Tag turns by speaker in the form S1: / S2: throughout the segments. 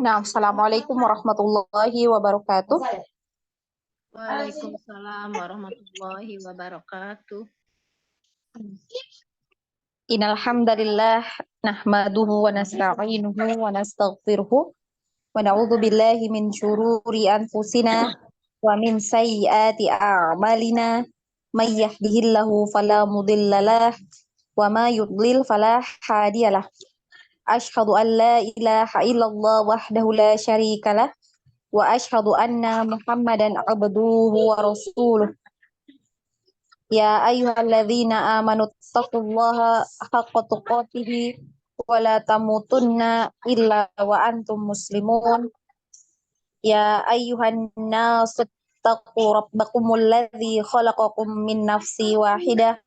S1: Nah, Assalamualaikum warahmatullahi wabarakatuh.
S2: Waalaikumsalam warahmatullahi wabarakatuh.
S1: Innal hamdalillah nahmaduhu wa nasta'inuhu wa nastaghfiruhu wa na'udzu billahi min syururi anfusina wa min sayyiati a'malina may yahdihillahu fala mudhillalah wa ma yudlil fala hadiyalah. Asyhadu an la ilaha illallah wahdahu la syarikalah wa asyhadu anna Muhammadan abduhu wa rasuluh. Ya ayyuhalladzina amanu taqullaha haqqa tuqatih wa la tamutunna illa wa antum muslimun. Ya ayyuhan nasu taqu rabbakumul ladzi khalaqakum min nafsi wahidah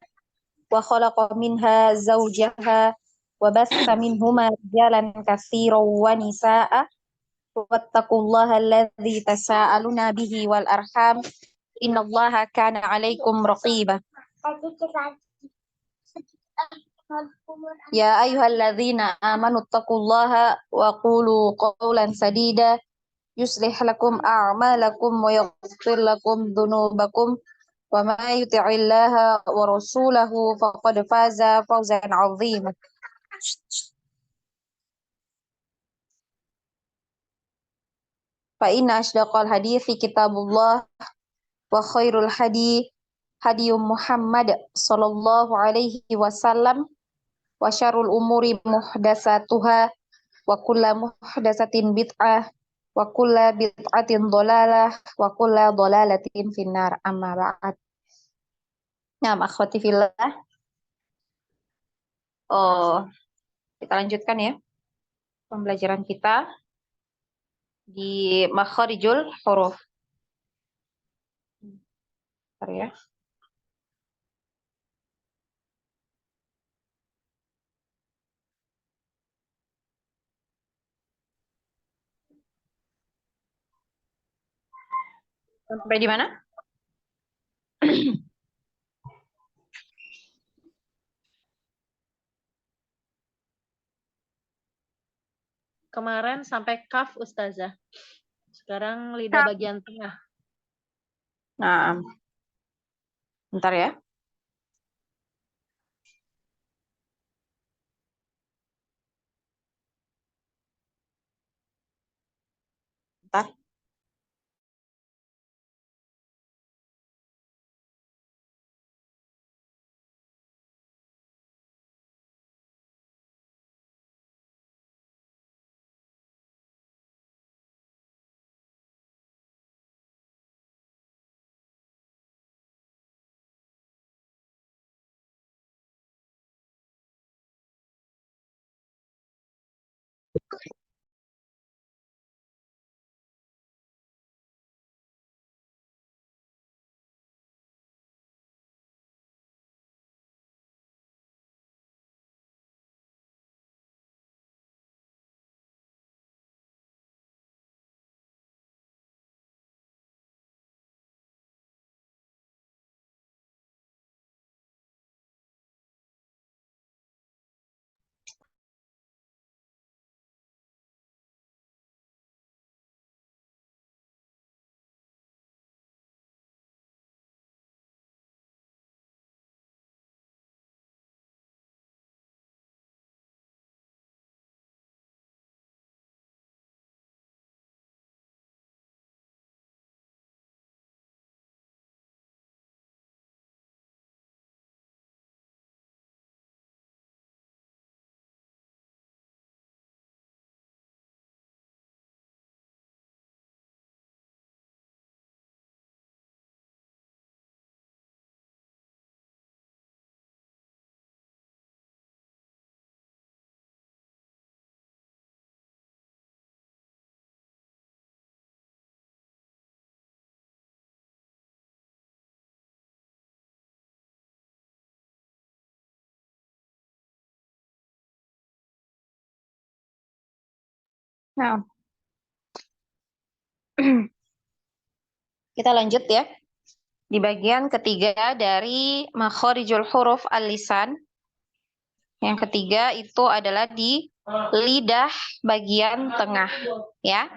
S1: wa khalaqa minha zawjaha wa bassa minhuma rijalan katsiran wa nisaa'a wattaqullaha alladzi tasaaluna bihi wal arham innallaha kana 'alaikum raqiba. Ya ayyuhalladzina amanu taqullaha wa qulu qawlan sadida yuslih lakum a'malakum wa yaghfir lakum dhunubakum wa ma yuti'illaha wa rasulahu faqad faza fawzan 'azima. Fa inna ashdaqal hadithi kitabullah wa khairul hadi Muhammad sallallahu alaihi wasallam wa syarrul umuri muhdatsatuha wa kullu muhdatsatin bid'ah wa kullu bid'atin dhalalah wa kullu dhalalatin finnar amma ba'd. Nah, akhwati fillah. Kita lanjutkan ya pembelajaran kita di makharijul huruf. Bentar ya. Sampai di mana?
S2: Kemarin sampai kaf Ustazah. Sekarang lidah bagian tengah.
S1: Nah, bentar ya. Bentar. Nah, kita lanjut ya. Di bagian ketiga dari makharijul huruf al-lisan. Yang ketiga itu adalah di lidah bagian tengah, ya.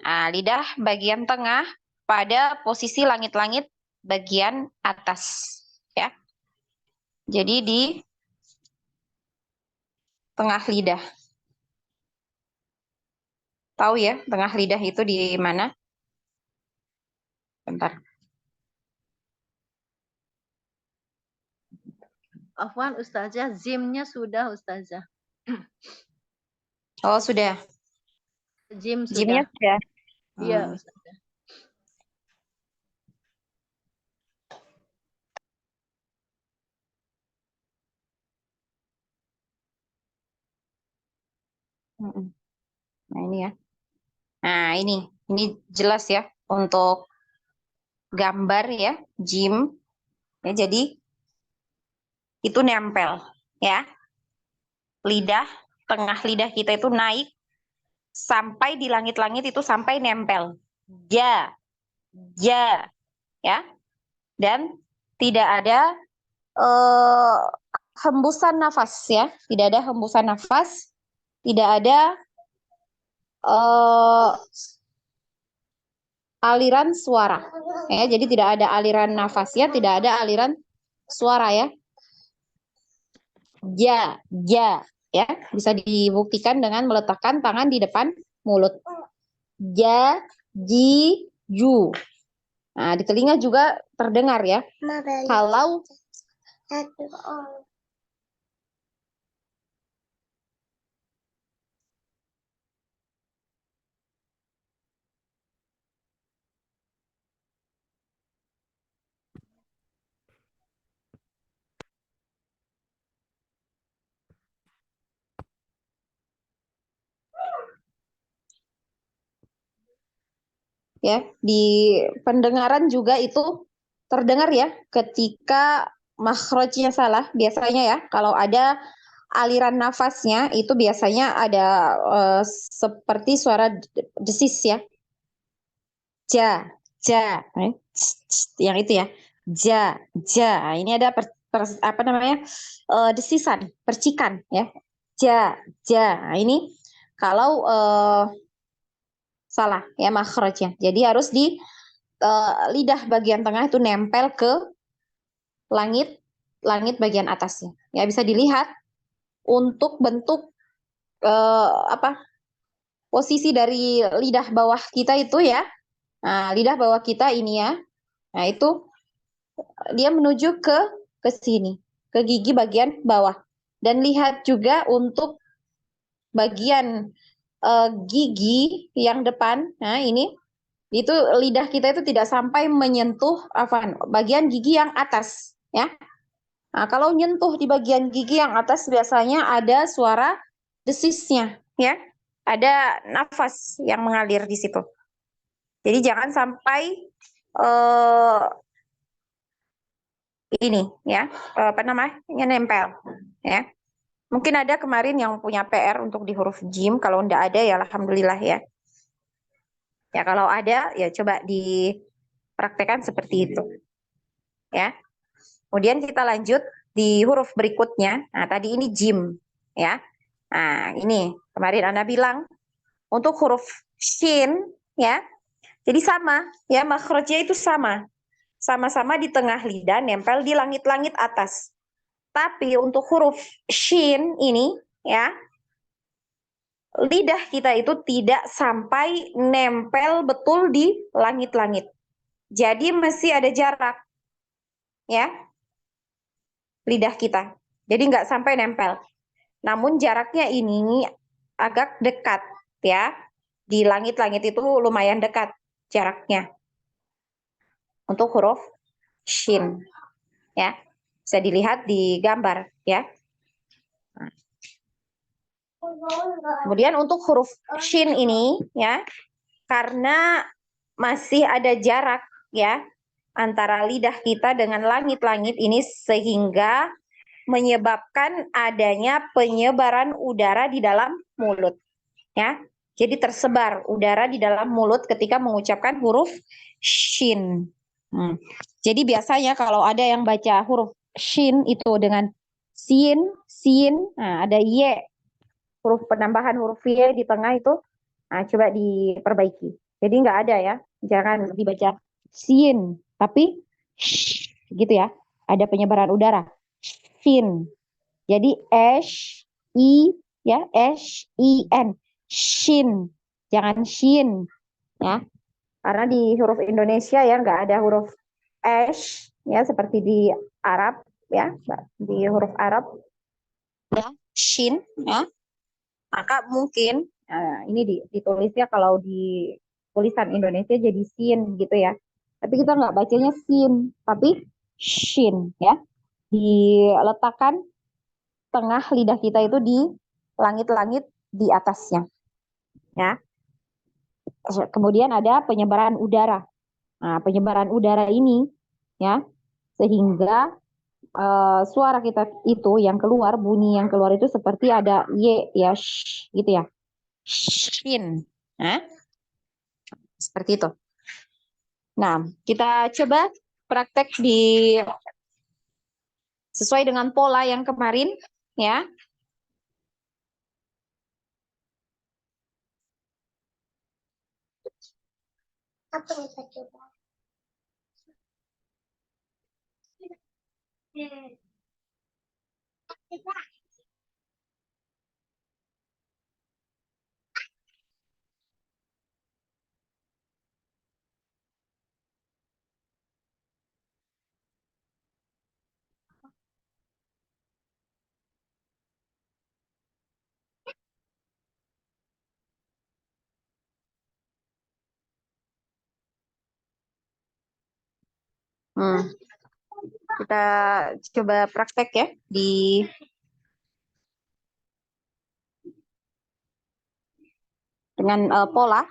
S1: Nah, lidah bagian tengah pada posisi langit-langit bagian atas, ya. Jadi di tengah lidah. Tahu ya, tengah lidah itu di mana? Bentar.
S2: Afwan Ustazah, zimnya sudah Ustazah.
S1: Oh, sudah.
S2: Jim
S1: Jimnya
S2: sudah.
S1: sudah.
S2: Iya Ustazah.
S1: Nah, ini ya. Nah, ini jelas ya untuk gambar ya, jim. Ya, jadi itu nempel ya. Lidah, tengah lidah kita itu naik sampai di langit-langit itu sampai nempel. Ja, ja, ya. Dan tidak ada hembusan nafas ya, tidak ada hembusan nafas, tidak ada aliran suara. Ya, jadi tidak ada aliran nafasnya, tidak ada aliran suara ya. Ja, ja, ya. Bisa dibuktikan dengan meletakkan tangan di depan mulut. Ja, ji, ju. Nah, di telinga juga terdengar ya. Kalau ya di pendengaran juga itu terdengar ya ketika makhrajnya salah biasanya ya. Kalau ada aliran nafasnya itu biasanya ada seperti suara desis ya. Ja, ja, yang itu ya. Ja, ja. Ini ada apa namanya? Desisan, percikan ya. Ja, ja. Nah, ini kalau salah ya makhrajnya. Jadi harus di lidah bagian tengah itu nempel ke langit bagian atasnya. Ya bisa dilihat untuk bentuk apa posisi dari lidah bawah kita itu ya. Nah, lidah bawah kita ini ya. Nah, itu dia menuju ke sini, ke gigi bagian bawah. Dan lihat juga untuk bagian gigi yang depan. Nah, ini itu lidah kita itu tidak sampai menyentuh apa bagian gigi yang atas ya. Nah, kalau nyentuh di bagian gigi yang atas biasanya ada suara desisnya ya. Ada nafas yang mengalir di situ. Jadi jangan sampai ini ya, apa namanya? Nempel ya. Mungkin ada kemarin yang punya PR untuk di huruf jim, kalau enggak ada ya alhamdulillah ya. Ya kalau ada ya coba dipraktekkan seperti itu. Ya. Kemudian kita lanjut di huruf berikutnya. Nah, tadi ini jim ya. Nah, ini kemarin Anda bilang untuk huruf shin ya. Jadi sama ya, makhrajnya itu sama. Sama-sama di tengah lidah nempel di langit-langit atas. Tapi untuk huruf shin ini ya, lidah kita itu tidak sampai nempel betul di langit-langit. Jadi masih ada jarak ya, lidah kita. Jadi nggak sampai nempel. Namun jaraknya ini agak dekat ya. Di langit-langit itu lumayan dekat jaraknya. Untuk huruf shin ya. Bisa dilihat di gambar ya. Kemudian untuk huruf shin ini ya, karena masih ada jarak ya antara lidah kita dengan langit-langit ini sehingga menyebabkan adanya penyebaran udara di dalam mulut ya. Jadi tersebar udara di dalam mulut ketika mengucapkan huruf shin. Jadi biasanya kalau ada yang baca huruf shin itu dengan sin, sin, nah ada ye huruf penambahan huruf Y di tengah itu, nah, coba diperbaiki. Jadi nggak ada ya, jangan dibaca sin, tapi sh, gitu ya. Ada penyebaran udara. Shin. Jadi I ya, SIN. Shin. Jangan shin ya. Karena di huruf Indonesia ya nggak ada huruf ya seperti di Arab ya, di huruf Arab ya shin ya. Maka mungkin ini ditulisnya kalau di tulisan Indonesia jadi sin gitu ya. Tapi kita nggak bacanya sin, tapi shin ya. Diletakkan tengah lidah kita itu di langit-langit di atasnya ya. Kemudian ada penyebaran udara. Nah, penyebaran udara ini ya sehingga suara kita itu yang keluar, bunyi yang keluar itu seperti ada y ya, gitu ya. Shin. Nah, seperti itu. Nah, kita coba praktek sesuai dengan pola yang kemarin ya. Apa kita coba? Kita coba praktek ya dengan pola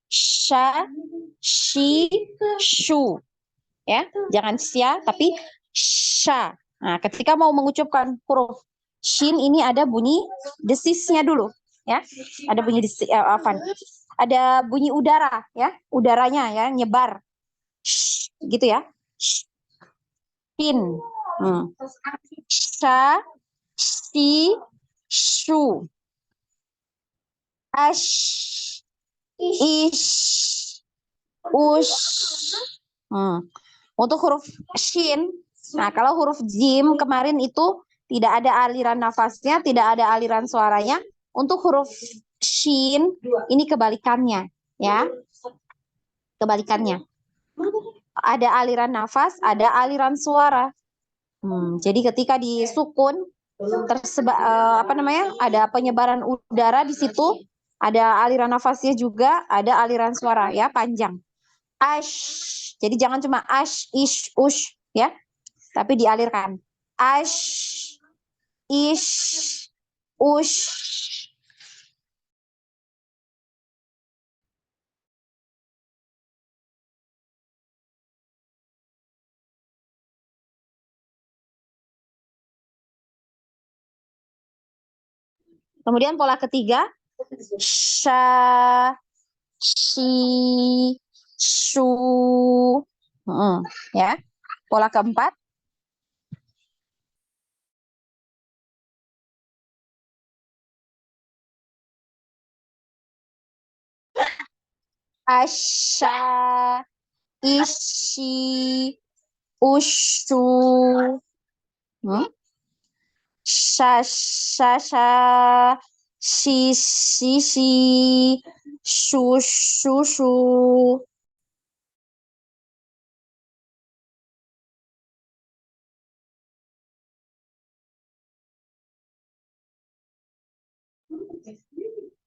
S1: sha, shi, shu ya, jangan sia tapi sha. Nah, ketika mau mengucapkan huruf shin ini ada bunyi desisnya dulu ya, ada bunyi desis, ada bunyi udara ya, udaranya ya nyebar gitu ya, shin, sha, shi, shu, ash, ish, ush. Untuk huruf shin, nah kalau huruf jim kemarin itu tidak ada aliran nafasnya, tidak ada aliran suaranya. Untuk huruf shin ini kebalikannya ya, kebalikannya. Ada aliran nafas, ada aliran suara. Jadi ketika disukun ada penyebaran udara di situ, ada aliran nafasnya juga, ada aliran suara ya panjang. Ash. Jadi jangan cuma ash, ish, ush ya, tapi dialirkan. Ash, ish, ush. Kemudian pola ketiga, sha, shi, shu. Ya. Pola keempat, asha, ishi, ushu. Sha, sha, sha, shi, shi, shi, shu, shu, shu.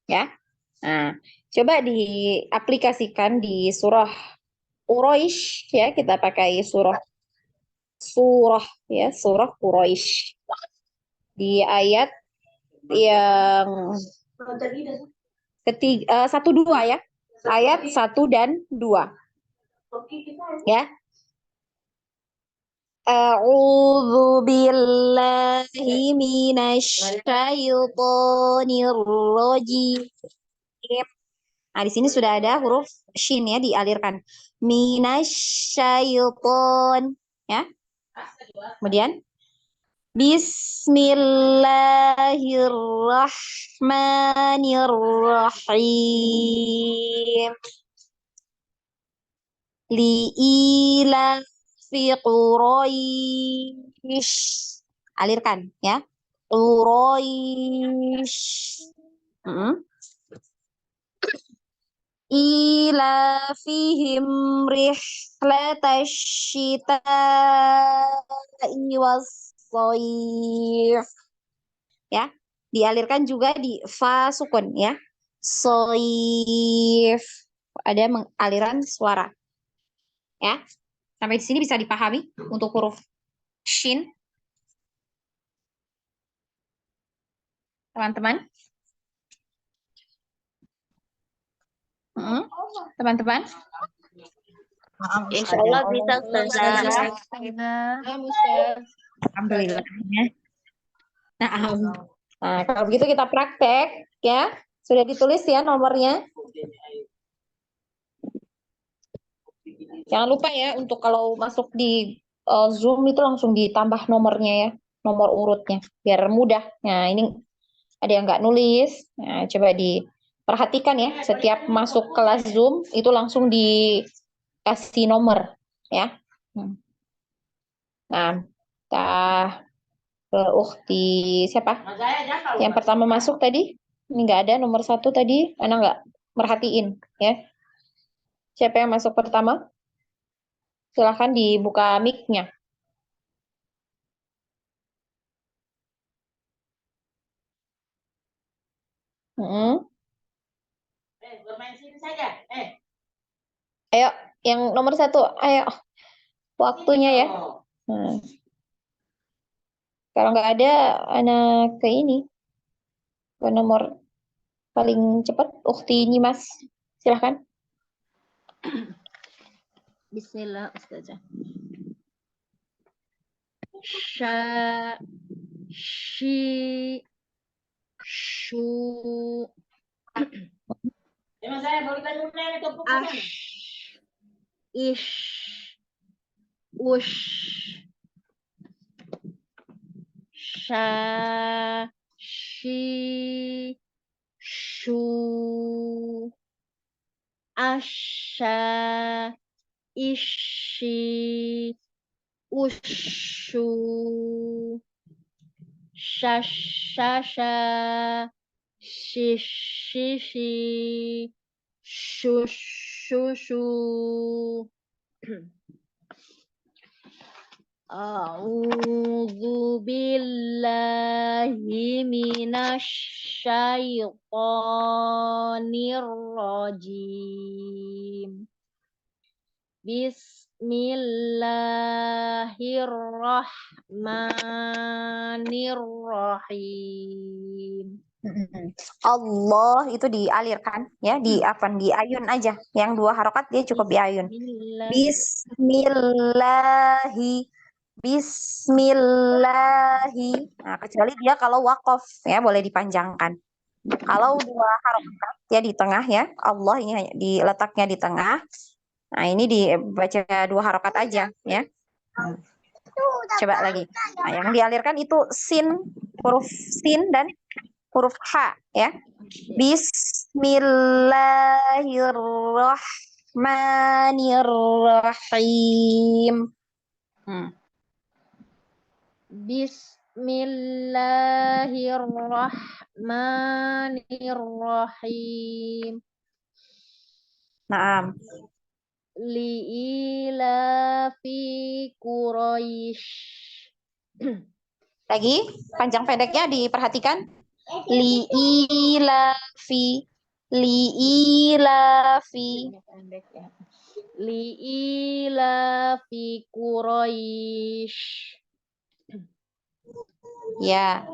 S1: Ya. Nah, coba diaplikasikan di surah Quraisy ya, kita pakai surah ya, surah Quraisy. Di ayat yang ketiga, 1-2 ya. Ayat 1 dan 2. Ya. A'udzu billahi minasyaitonir rajim. Nah, di sini sudah ada huruf shin ya, dialirkan. Minasyaiton ya. Kemudian Bismillahirrahmanirrahim. Li'ilafi Quraisy. Alirkan ya. Quraisy. Ilafihim rihlatash syita'i was-shayf. Ya, dialirkan juga di fa sukun ya. Shayf. Ada aliran suara. Ya. Sampai di sini bisa dipahami untuk huruf shin. Teman-teman. Teman-teman.
S2: Insya Allah bisa, Ustazah.
S1: Alhamdulillah. Nah, kalau begitu kita praktek ya. Sudah ditulis ya nomornya. Jangan lupa ya untuk kalau masuk di Zoom itu langsung ditambah nomornya ya, nomor urutnya biar mudah. Nah, ini ada yang nggak nulis. Nah, coba diperhatikan ya, setiap masuk kelas Zoom itu langsung dikasih nomor ya. Nah, kita ke Ukti siapa? Yang pertama masuk tadi? Ini nggak ada nomor 1 tadi. Ana nggak merhatiin ya. Siapa yang masuk pertama? Silahkan dibuka mic-nya. Bermain sini saja. Ayo, yang nomor 1. Ayo, waktunya ya. Kalau nggak ada, anak ke ini. Ke nomor paling cepat, Ukti Nyimas. Silahkan.
S2: Bismillah, Ustazah. Shi, shu, ish, ush, sha, shi, shu, asha, ishi, ushu, shashasha, shishishi, shushushu. A'udzu billahi minasy syaithanir rajim. Bismillahirrahmanirrahim.
S1: Allah itu dialirkan ya, diayun aja. Yang 2 harokat dia cukup diayun. Bismillahi. Bismillahi. Nah, kecuali dia kalau waqaf ya boleh dipanjangkan. Kalau 2 harokat ya di tengah ya, Allah ini hanya diletaknya di tengah. Nah, ini dibaca 2 harokat aja ya. Coba lagi. Nah, yang dialirkan itu huruf sin dan huruf H ya. Bismillahirrahmanirrahim.
S2: Bismillahirrahmanirrahim.
S1: Naam.
S2: Li'ilafi Quraisy.
S1: Lagi panjang pendeknya diperhatikan. Li'ilafi. Li'ilafi.
S2: Li'ilafi Quraisy.
S1: Ya.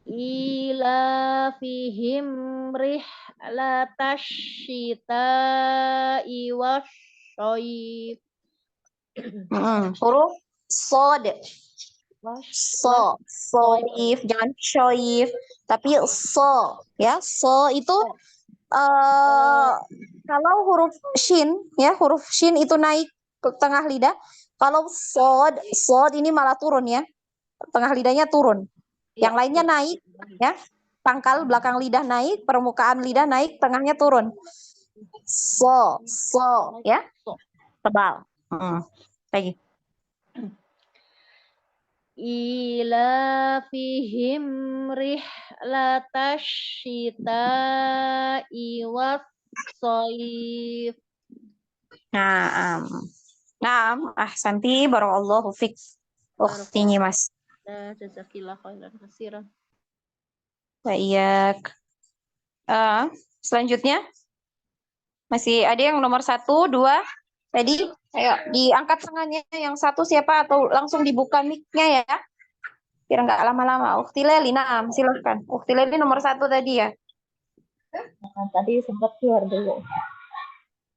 S2: Ilafihim rihlatash syita'i wasyayf.
S1: Huruf sod. Soif, jangan syoif, tapi ya. Itu kalau huruf shin ya, huruf shin itu naik ke tengah lidah. Kalau sod ini malah turun ya. tengah lidahnya turun.
S2: Iya,
S1: Yang lainnya
S2: iya.
S1: naik, ya. Pangkal belakang lidah naik, permukaan lidah naik, tengahnya turun. So, ya,
S2: So.
S1: tebal. Lagi.
S2: Ilafihim rihlatash syita'i was-shaif.
S1: Nah, ahsanti, barakallahu fik. Ukhtinya Mas.
S2: Jazakillah khairan katsiran.
S1: Baik. Selanjutnya masih ada yang nomor 1, 2 tadi. Ayo diangkat tangannya yang satu siapa atau langsung dibuka mic-nya ya. Biar nggak lama-lama. Ukhti Leli, nah silahkan. Ukhti Leli nomor 1 tadi ya.
S2: Tadi sempat keluar dulu.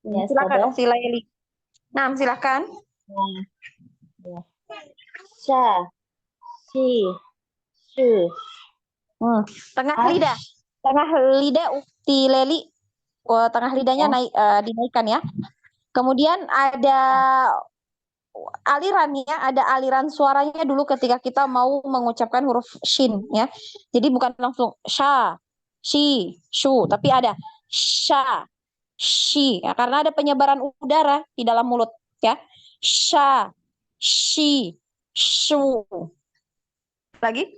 S2: Ya,
S1: Silakan
S2: sudah.
S1: Ukhti Leli. Nah, silakan.
S2: Ya. Sya, si, shu.
S1: Tengah lidah. Tengah lidah Ukhti Leli. Tengah lidahnya naik, dinaikkan ya. Kemudian ada alirannya, ada aliran suaranya dulu ketika kita mau mengucapkan huruf shin ya. Jadi bukan langsung sha, shi, shu, tapi ada sha, shi ya, karena ada penyebaran udara di dalam mulut ya. Sha, shi, shu. Lagi?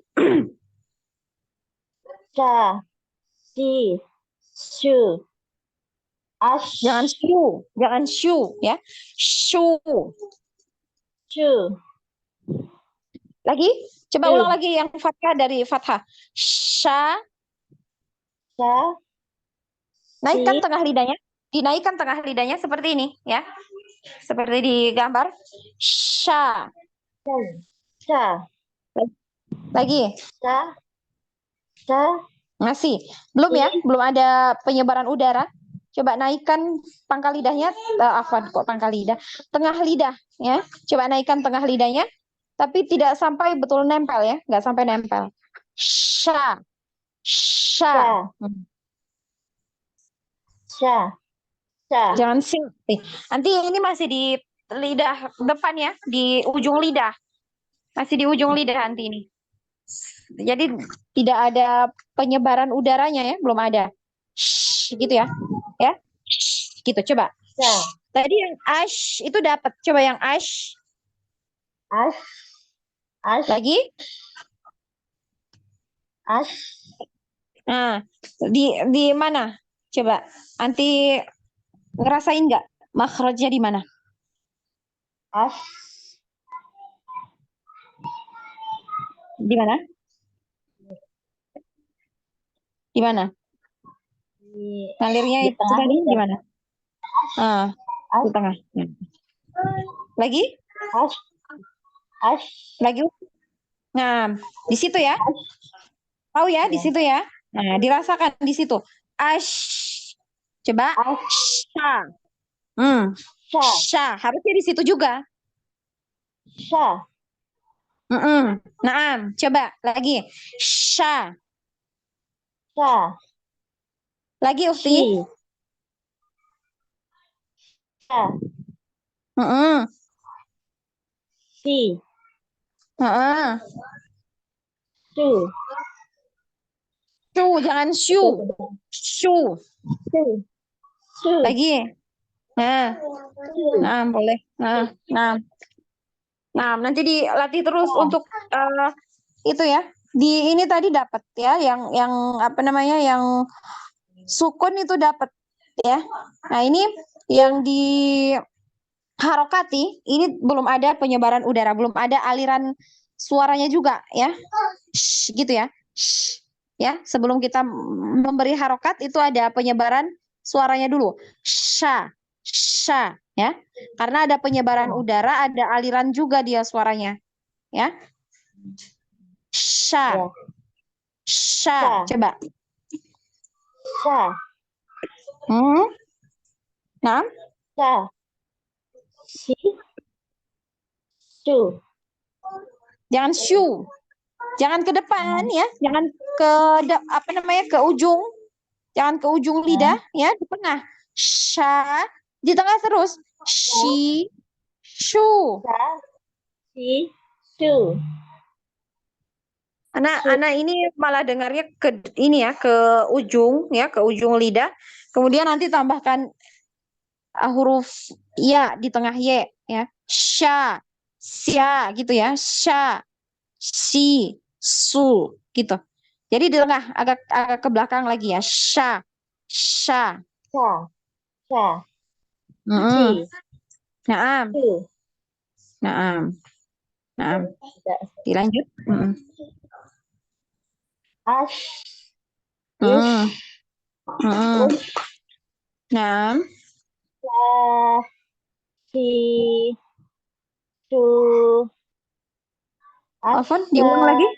S2: Sha, si, shu. Ash.
S1: Jangan shu ya. Shu.
S2: Shu.
S1: Lagi? Coba ulang lagi yang fathah dari fathah. Sha.
S2: Sha.
S1: Naikkan tengah lidahnya. Dinaikkan tengah lidahnya seperti ini ya. Seperti di gambar. Sha.
S2: Sha.
S1: Lagi.
S2: Sha. Sha.
S1: Masih. Belum ya? Belum ada penyebaran udara. Coba naikkan pangkal lidahnya. Afwan, kok pangkal lidah? Tengah lidah ya. Coba naikkan tengah lidahnya. Tapi tidak sampai betul nempel ya. Nggak sampai nempel. Sha. Sha.
S2: Sha. Sha.
S1: Jangan sing. Nanti ini masih di lidah depan ya. Di ujung lidah. Masih di ujung lidah nanti ini. Jadi tidak ada penyebaran udaranya ya, belum ada. Shh, gitu ya. Ya. Shh, gitu coba.
S2: Sha.
S1: Tadi yang ash itu dapat. Coba yang ash.
S2: Ash. Ash.
S1: Lagi?
S2: Ash.
S1: Nah, di mana? Coba. Nanti ngerasain nggak makhrajnya di mana?
S2: Ash.
S1: Di mana? Di mana? Ngalirnya
S2: Di
S1: itu
S2: tengah
S1: tadi
S2: lidah.
S1: di mana? Di tengah. Lagi?
S2: Ash. Ash.
S1: Lagi? Nah, di situ ya. Tahu ya, di situ ya. Nah, dirasakan di situ. Ash. Coba. Sha. Sha. Harusnya di situ juga.
S2: Sha.
S1: Naam. Coba lagi. Sha.
S2: Sha.
S1: Lagi Ufti.
S2: Sha. Si. Shu.
S1: Shu, jangan shu. Shu. Lagi. Nah, boleh. Nah, nanti dilatih terus untuk itu ya. Di ini tadi dapat ya, yang apa namanya, yang sukun itu dapat ya. Nah, ini yang di harokati ini belum ada penyebaran udara, belum ada aliran suaranya juga ya. Shh, gitu ya. Shh, ya, sebelum kita memberi harokat itu ada penyebaran suaranya dulu. Sha, sha ya. Karena ada penyebaran udara, ada aliran juga dia suaranya. Ya. Sha. Sha. Coba.
S2: Sha.
S1: Nah.
S2: Sha. Si. Shu.
S1: Jangan shu. Jangan ke depan ya, jangan ke apa namanya, ke ujung. Jangan ke ujung lidah ya, di tengah. Sha, di tengah terus. Shi, shu.
S2: Sha, si, shu.
S1: Anak ini malah dengarnya ke ini ya, ke ujung ya, ke ujung lidah. Kemudian nanti tambahkan huruf ya di tengah y ya. Sya, sya gitu ya. Sya, si, su gitu. Jadi di tengah agak agak ke belakang lagi ya. Sya, sya.
S2: Sya, sya,
S1: Mm-mm.
S2: si,
S1: Naam,
S2: su.
S1: naam, naam.
S2: Tidak.
S1: Dilanjut. Mm-mm.
S2: Ash,
S1: Mm-mm.
S2: ish,
S1: Mm-mm.
S2: ush,
S1: Naam.
S2: sya, si, su,
S1: Afwan,
S2: asya,
S1: diulang lagi.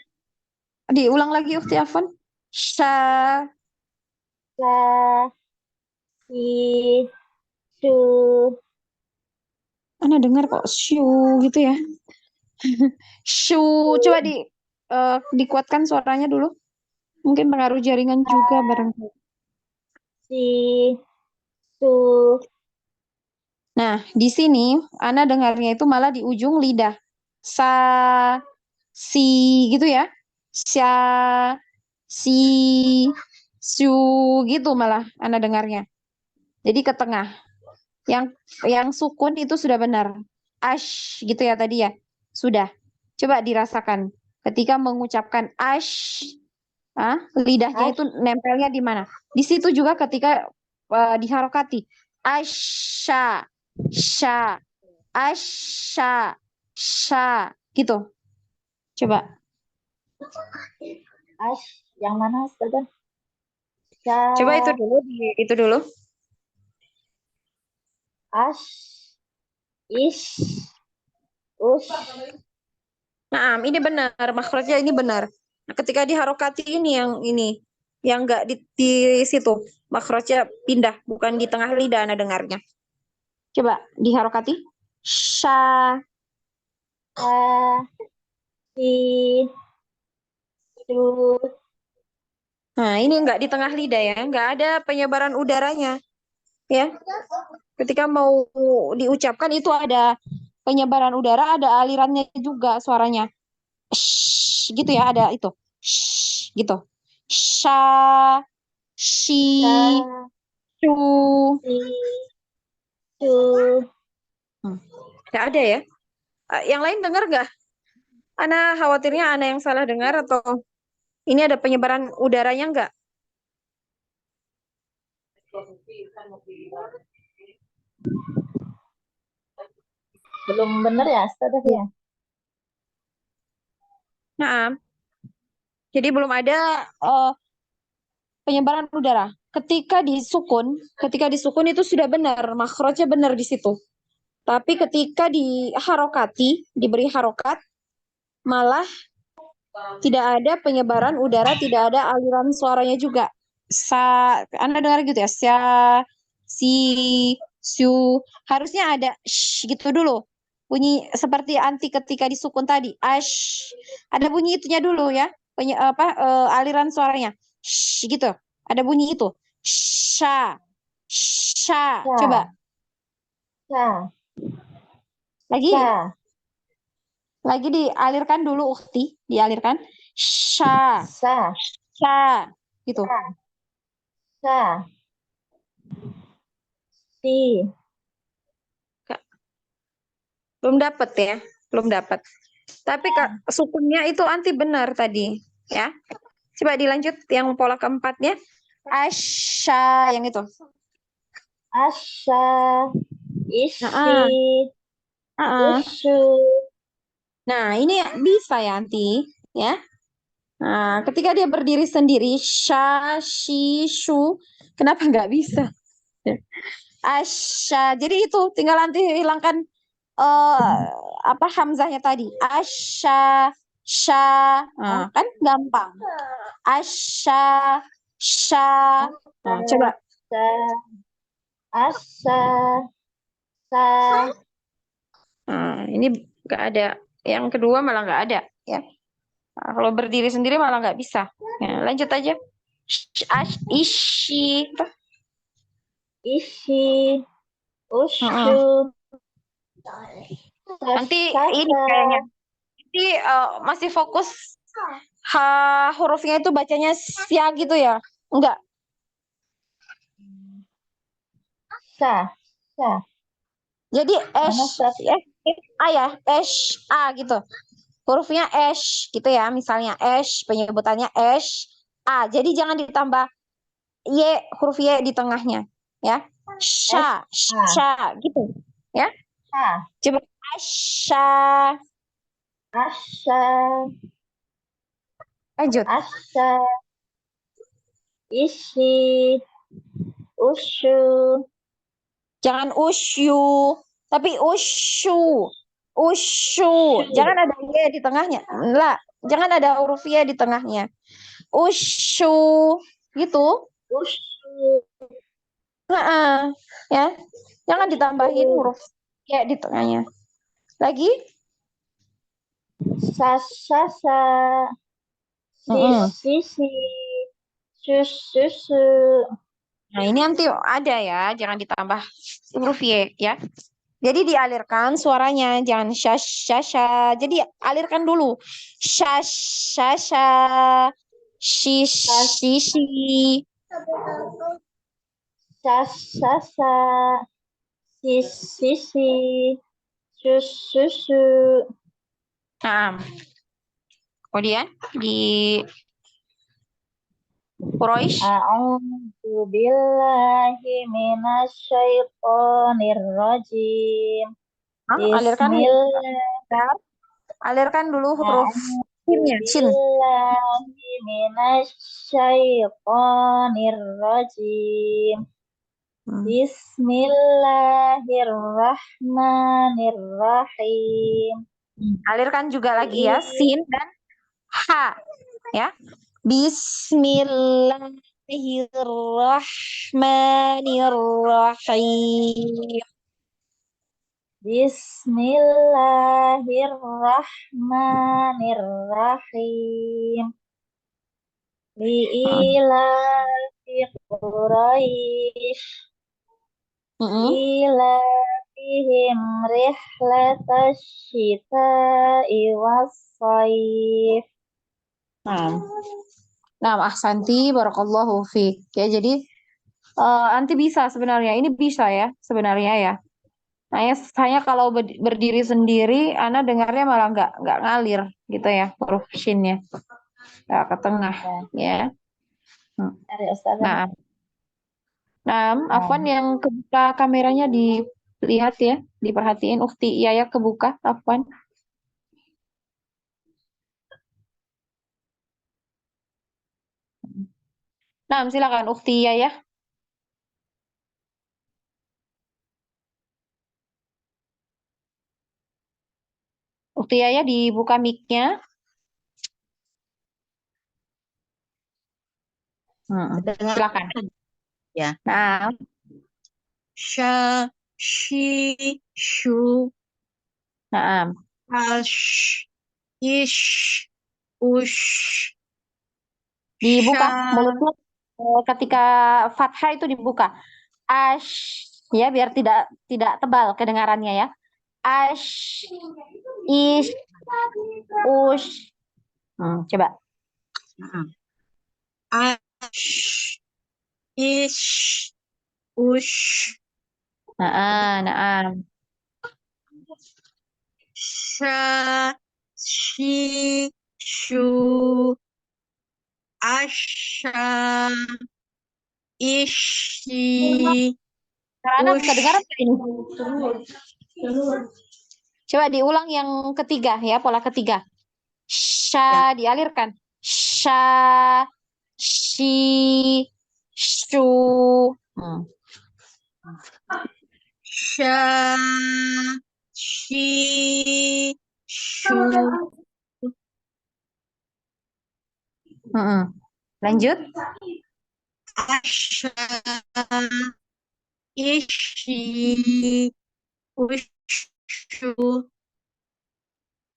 S1: Diulang lagi, Ukti Afwan. Sya,
S2: sya, si, su.
S1: Ana dengar kok syu gitu ya. Syu, coba dikuatkan suaranya dulu. Mungkin pengaruh jaringan juga barangkali.
S2: Si, su.
S1: Nah, di sini Ana dengarnya itu malah di ujung lidah. Sa, si gitu ya. Sya, si, syu gitu malah Ana dengarnya. Jadi ke tengah. Yang sukun itu sudah benar. Ash gitu ya tadi ya. Sudah. Coba dirasakan. Ketika mengucapkan ash, lidahnya itu
S2: Ash,
S1: nempelnya di mana? Di situ juga ketika diharokati. Asha, sha, asha, sha, gitu. Coba.
S2: ash. Yang mana, Ustazah?
S1: Coba itu
S2: Sya,
S1: dulu, itu dulu.
S2: ash, ish, ush.
S1: Nah, ini benar, makhrajnya ini benar. Nah, ketika diharokati ini yang enggak di situ. Makhrajnya pindah, bukan di tengah lidah Anda dengarnya. Coba diharokati. Sha,
S2: Sya, si, su.
S1: nah, ini enggak di tengah lidah ya, enggak ada penyebaran udaranya, ya. Ketika mau diucapkan itu ada penyebaran udara, ada alirannya juga suaranya. Shh, gitu ya, ada itu. Shh, gitu. Sha, shi,
S2: Sya,
S1: shu.
S2: si, su.
S1: Nggak ada ya. Yang lain dengar nggak? Ana khawatirnya Ana yang salah dengar atau ini ada penyebaran udaranya nggak?
S2: Belum benar ya, Ustazah ya?
S1: Nah, jadi belum ada penyebaran udara. Ketika disukun itu sudah benar, makhrajnya benar di situ. Tapi ketika diharokati, diberi harokat, malah tidak ada penyebaran udara, tidak ada aliran suaranya juga. Anda dengar gitu ya? Si, su. Harusnya ada gitu dulu. Bunyi seperti anti ketika disukun tadi. Ash. Ada bunyi itunya dulu ya. Aliran suaranya. Gitu. Ada bunyi itu. Sha. Sha. Coba.
S2: Sya, sya,
S1: Lagi.
S2: sya,
S1: Lagi dialirkan dulu, Ukti. Dialirkan. Sha.
S2: sya,
S1: Sha. Gitu.
S2: sya, sya, si.
S1: Belum dapat ya. Belum dapat. Tapi Kak, sukunnya itu anti benar tadi. Ya. Coba dilanjut yang pola keempatnya. Asya. Yang itu.
S2: Asya,
S1: Nah,
S2: isi, usu.
S1: nah, ini bisa ya anti. Ya. Nah, ketika dia berdiri sendiri. Sha, shi, shu. Kenapa nggak bisa? Asya. Jadi itu tinggal nanti hilangkan eh hamzahnya tadi. Asya, sya. Nah, kan gampang. Asya, sya. Nah, coba.
S2: Asa, asa, sa.
S1: Nah, ini nggak ada. Yang kedua malah nggak ada, ya. Nah, kalau berdiri sendiri malah nggak bisa. Ya, lanjut aja. Ishi.
S2: Isi, usu,
S1: Heeh. Nanti ini
S2: sasa.
S1: kayaknya. Nanti masih fokus hurufnya itu bacanya sya gitu ya? Enggak.
S3: Sa. Sa.
S1: Jadi
S3: Mana Ustaz?
S1: a ya, a gitu. Hurufnya gitu ya, misalnya penyebutannya a. Jadi jangan ditambah y, huruf y di tengahnya, ya. Sya, sya gitu, ya.
S3: Sa.
S1: Coba asya.
S3: Asya.
S1: Lanjut.
S3: Asya. Isi. Usyu.
S1: Jangan usyu, tapi usyu. Usyu. Jangan ada y di tengahnya. Lah, jangan ada huruf y di tengahnya. Usyu gitu.
S3: Usyu.
S1: Ya. Jangan ditambahin huruf y di tengahnya. Lagi?
S3: Sasa. Sisi. Susu.
S1: Nah, ini nanti ada ya, jangan ditambah huruf y ya. Jadi dialirkan suaranya, jangan sha. Jadi alirkan dulu. Sha. Shi.
S3: Sasa. Sisi. Susu.
S1: Nah, kemudian di Quraisy.
S3: A'udzu billahi minasyaitonir rajim.
S1: Alirkan dulu huruf sinnya, sin.
S3: Billahi minasyaitonir rajim. Bismillahirrahmanirrahim.
S1: Alirkan juga lagi ya, sin dan ha, ya. Bismillahirrahmanirrahim.
S3: Bismillahirrahmanirrahim. Li'ilafi Quraisy. Ilafihim rihlatash syita'i was-shaif.
S1: Nah, ahsanti, barakallahu fiik. Ya, jadi nanti bisa sebenarnya. Ini bisa ya sebenarnya ya. Nah, saya kalau berdiri sendiri, Ana dengarnya malah nggak ngalir gitu ya, huruf shinnya. Nggak ke tengah, ya. Nah, Afwan yang kebuka kameranya dilihat ya, diperhatiin. Ukti ya kebuka, Afwan. Nah, silakan Ukti ya. Ukti ya dibuka mic-nya. Silakan.
S2: Ya.
S1: Nah,
S2: Sha, shi, shu.
S1: nah.
S2: Ash, ish, ush.
S1: Dibuka
S2: Sha.
S1: mulutnya ketika fathah itu dibuka. Ash, ya biar tidak tebal kedengarannya ya. Ash, ish, ush. Coba.
S2: Ash, ish, ush.
S1: Naam.
S2: Sha, shi, shu. Asha, ishi.
S1: Karena kedengaran nggak ini? Coba diulang yang ketiga ya, pola ketiga. Sha dialirkan. Sha, shi, shu.
S2: Sha, shi, shu.
S1: Lanjut.
S2: Asha, ishi, ushu.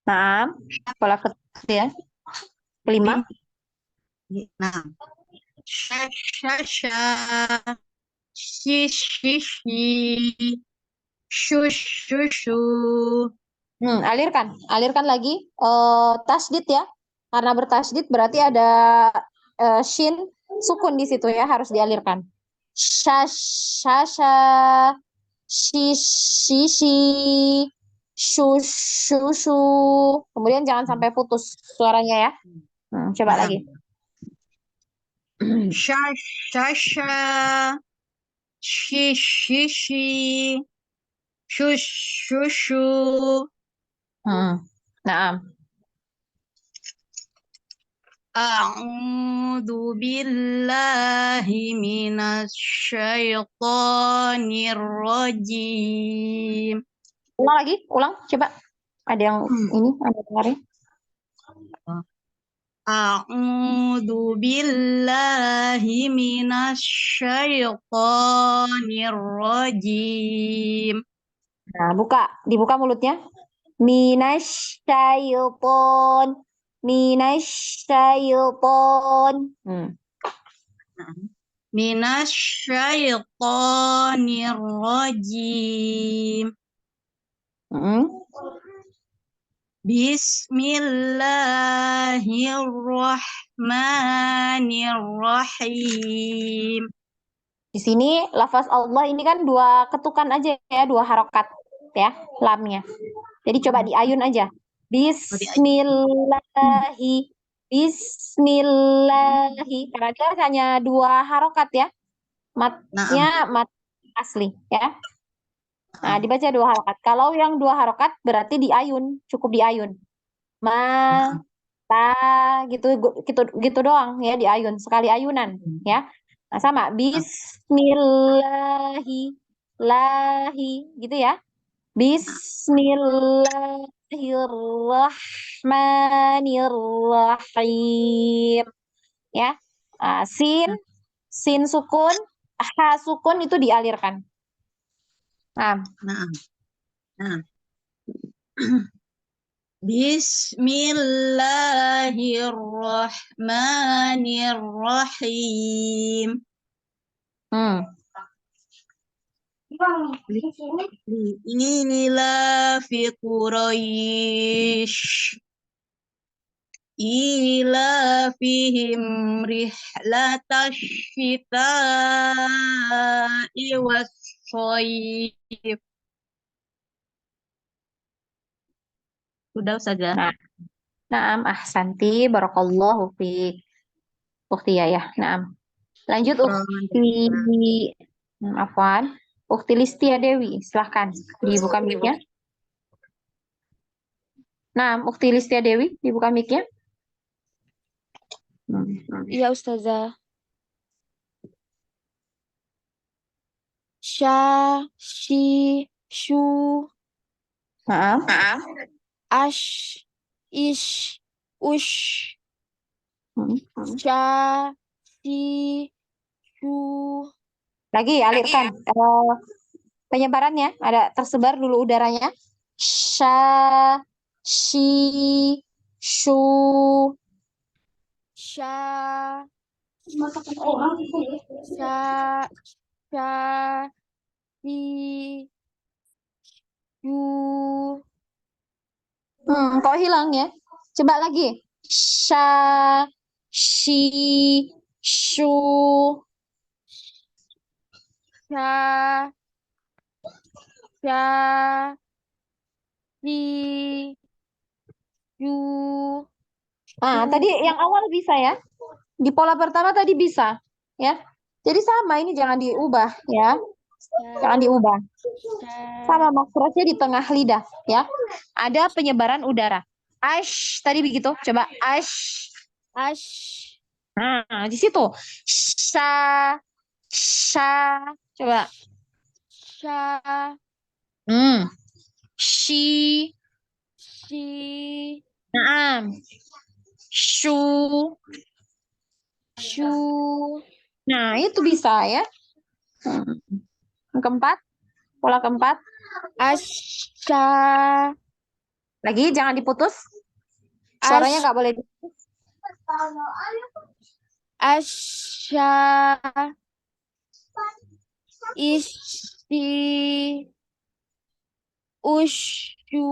S1: Nah, pola ketiga ya. Kelima.
S2: Nah. Sha, sha, sha. Shi, shi, shi. Shu, shu, shu.
S1: Alirkan lagi. Tasdid ya. Karena bertasydid berarti ada shin sukun di situ ya, harus dialirkan. Shasha, shi, shu, shu. Kemudian jangan sampai putus suaranya ya. Coba lagi.
S4: Shasha, shi, shu.
S1: Nah,
S4: A'udzu billahi minasyaitonir rajim.
S1: ulang lagi, ulang, coba. Ada yang ini, ada dengarin.
S4: A'udzu billahi minasyaitonir rajim.
S1: Nah, dibuka mulutnya. Minasyaiton.
S4: Minasyaitonir rajim. Bismillahirrahmanirrahim.
S1: Di sini lafaz Allah ini kan dua ketukan aja ya, dua harokat ya, lamnya. Jadi coba diayun aja. Bismillahi. Karena dia hanya dua harokat ya. Matnya mat asli ya. Nah, dibaca dua harokat. Kalau yang dua harokat berarti diayun, cukup diayun. Ta gitu doang ya, diayun sekali ayunan ya. Nah, sama bismillahi gitu ya. Bismillahirrahmanirrahim ya. Sin sukun, ha sukun itu dialirkan. Nah.
S4: Bismillahirrahmanirrahim. Ilafi Quraisy. Ilafihim rihlatash syita'i was-shayf. Sudah saja.
S1: Naam, ahsanti, barakallahu fiik. Ukti ya. Naam. Lanjut Ukti. Afwan. Ukti Listia Dewi, silahkan dibuka mic-nya. Nah, Ukti Listia Dewi, dibuka mic-nya.
S5: Iya, Ustazah. Sya, shi, shu. Ash, ish, ush. Sya, si, shu.
S1: Lagi alirkan. Penyebarannya ada tersebar dulu udaranya. Sya, shi, shu.
S5: Sya, si, shu.
S1: Kok hilang ya? Coba lagi. Sya, shi, shu.
S5: Sya, si, shu.
S1: Tadi yang awal bisa ya. Di pola pertama tadi bisa ya. Jadi sama, ini jangan diubah ya. Jangan diubah. Sama makrosnya di tengah lidah ya. Ada penyebaran udara. Ash tadi begitu. Coba ash. Nah, di situ. Sha. Coba.
S5: Sya.
S1: Shi. Naam. Shu. Nah, itu bisa ya. Yang keempat. Pola keempat.
S5: Asya.
S1: Lagi jangan diputus. Suaranya nggak boleh diputus.
S5: Asya. Isti. Usyu.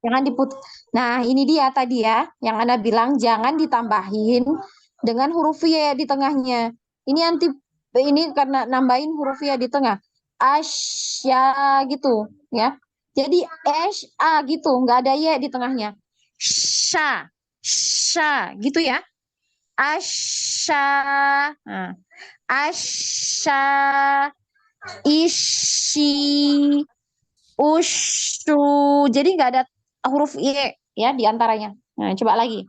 S1: Jangan Nah, ini dia tadi ya, yang Anda bilang jangan ditambahin dengan huruf Y di tengahnya. Ini karena nambahin huruf Y di tengah. Asya gitu ya. Jadi A gitu, nggak ada Y di tengahnya. Sya gitu ya. Asya. Nah, asya, isi, usyu. Jadi nggak ada huruf Y ya di antaranya. Nah, coba lagi.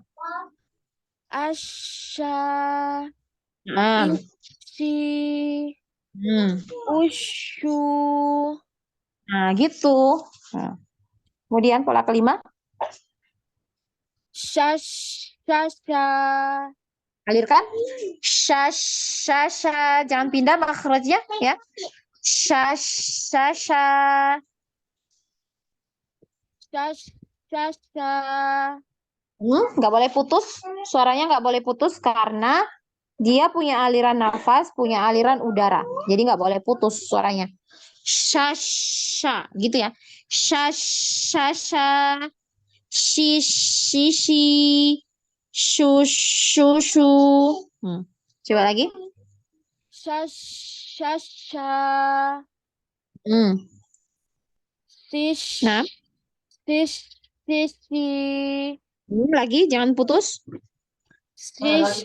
S5: Asya,
S1: Nah,
S5: isi,
S1: hmm.
S5: usyu,
S1: Nah, gitu. Nah, kemudian pola kelima,
S5: syasya,
S1: alirkan. Syasya, jangan pindah makhrajnya ya. Syasya.
S5: syasya,
S1: Nggak boleh putus. Suaranya nggak boleh putus karena dia punya aliran nafas, punya aliran udara. Jadi nggak boleh putus suaranya. Syasya, gitu ya. Syasya, si, shu. Coba lagi.
S5: syasya,
S1: Hmm.
S5: sis,
S1: Nah,
S5: sisi,
S1: lagi jangan putus.
S5: sisi,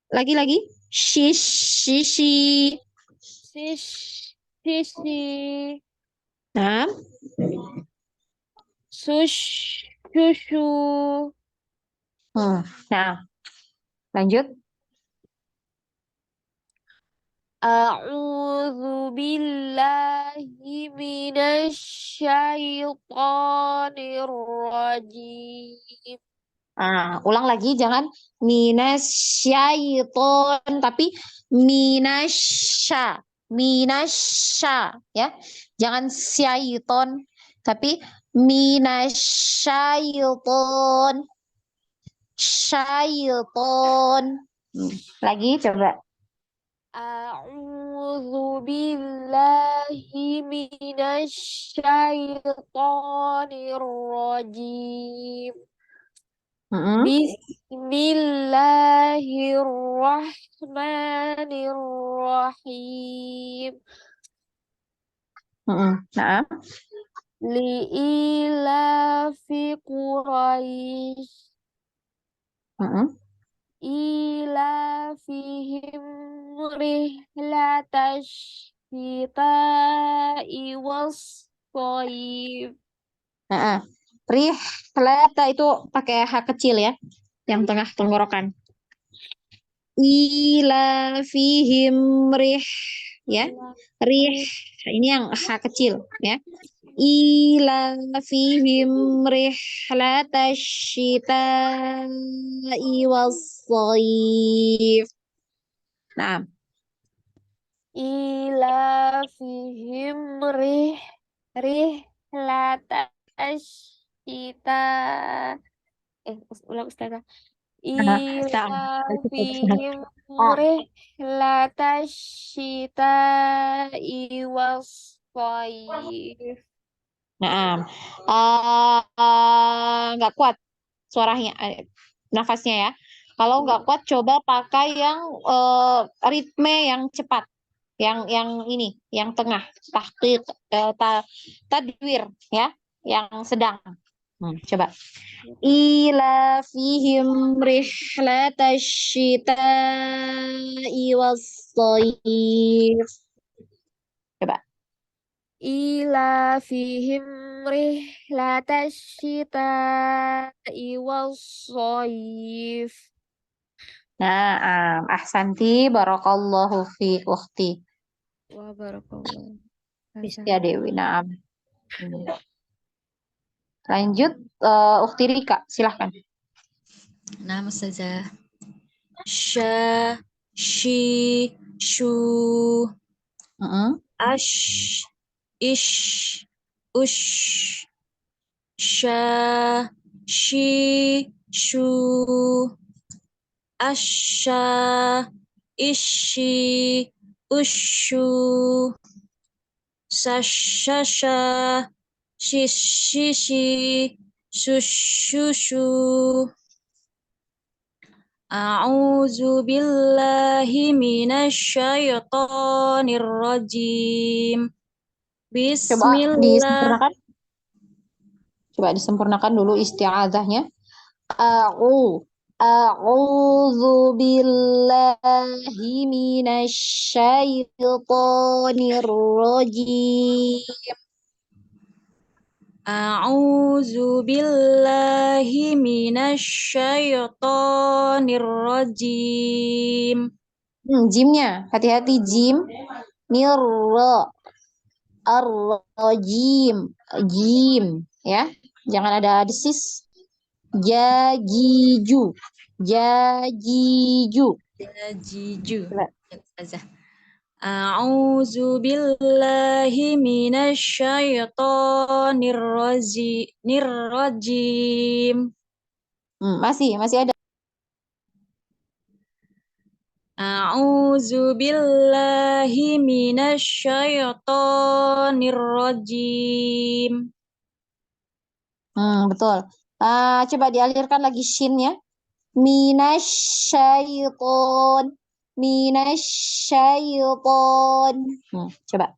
S1: Lagi. Sisi.
S5: sisi,
S1: Nah,
S5: susu.
S1: Nah, lanjut.
S5: A'udzu billahi minasyaitonir rajim.
S1: Ulang lagi, jangan minasyaiton, tapi minasya, ya. Jangan syaiton, tapi minasyaiton, syaiton. Lagi coba.
S5: A'udzu billahi minasyaitonir rajim. Bismillahirrahmanirrahim.
S1: Nah,
S5: Li'ilafi Quraisy. Ilafihim rihlatash syita'i was-shayf.
S1: Rihlata itu pakai H kecil ya, yang tengah tenggorokan. Ilafihim ya. Ini yang H kecil ya. Ilafihim rihlatash syita'i was-shayf. Nah,
S5: Ilafihim rihlatash syita. Ulang Ustazah. Ilafihim rihlatash syita'i was-shayf.
S1: nggak kuat suaranya, nafasnya ya. Kalau nggak kuat, coba pakai yang ritme yang cepat, yang ini, yang tengah, tahqiq, tadwir ya, yang sedang. Coba. Ila fihim rihlatash syita'i was-shayf. Coba.
S5: Ilafihim rihlatash syita'i was-shayf.
S1: Nah, ahsanti, barakallahu fi ukhti.
S5: Wa barakallah.
S1: Ya Dewi, naam. Lanjut, Ukhti Rika, silahkan.
S2: Nah, Ustazah. Sya, shi, shu, ash, ish, ush, sya, shi, shu, asya, ishi, ushu, sashasha,
S6: shishi, shushu. A'udzu billahi minasyaitonir rajim.
S1: Coba
S6: Bismillah.
S1: disempurnakan. Coba disempurnakan dulu isti'adzahnya. A'udzu billahi minasyaitonir rajim.
S6: A'udzu billahi minasyaitonir rajim.
S1: Jimnya, hati-hati jim. Nirra. Ar-rajim. Jim, ya. Jangan ada desis. Jajiju. Jajiju.
S6: Jiju.
S1: Coba.
S6: Ya, Ustazah. A'udzu billahi minasyaitonir rajim.
S1: Masih ada.
S6: A'udzu billahi minasyaitonir rajim.
S1: Betul. Coba dialirkan lagi shin-nya. Minasyaiton. Minasyaiton. Coba.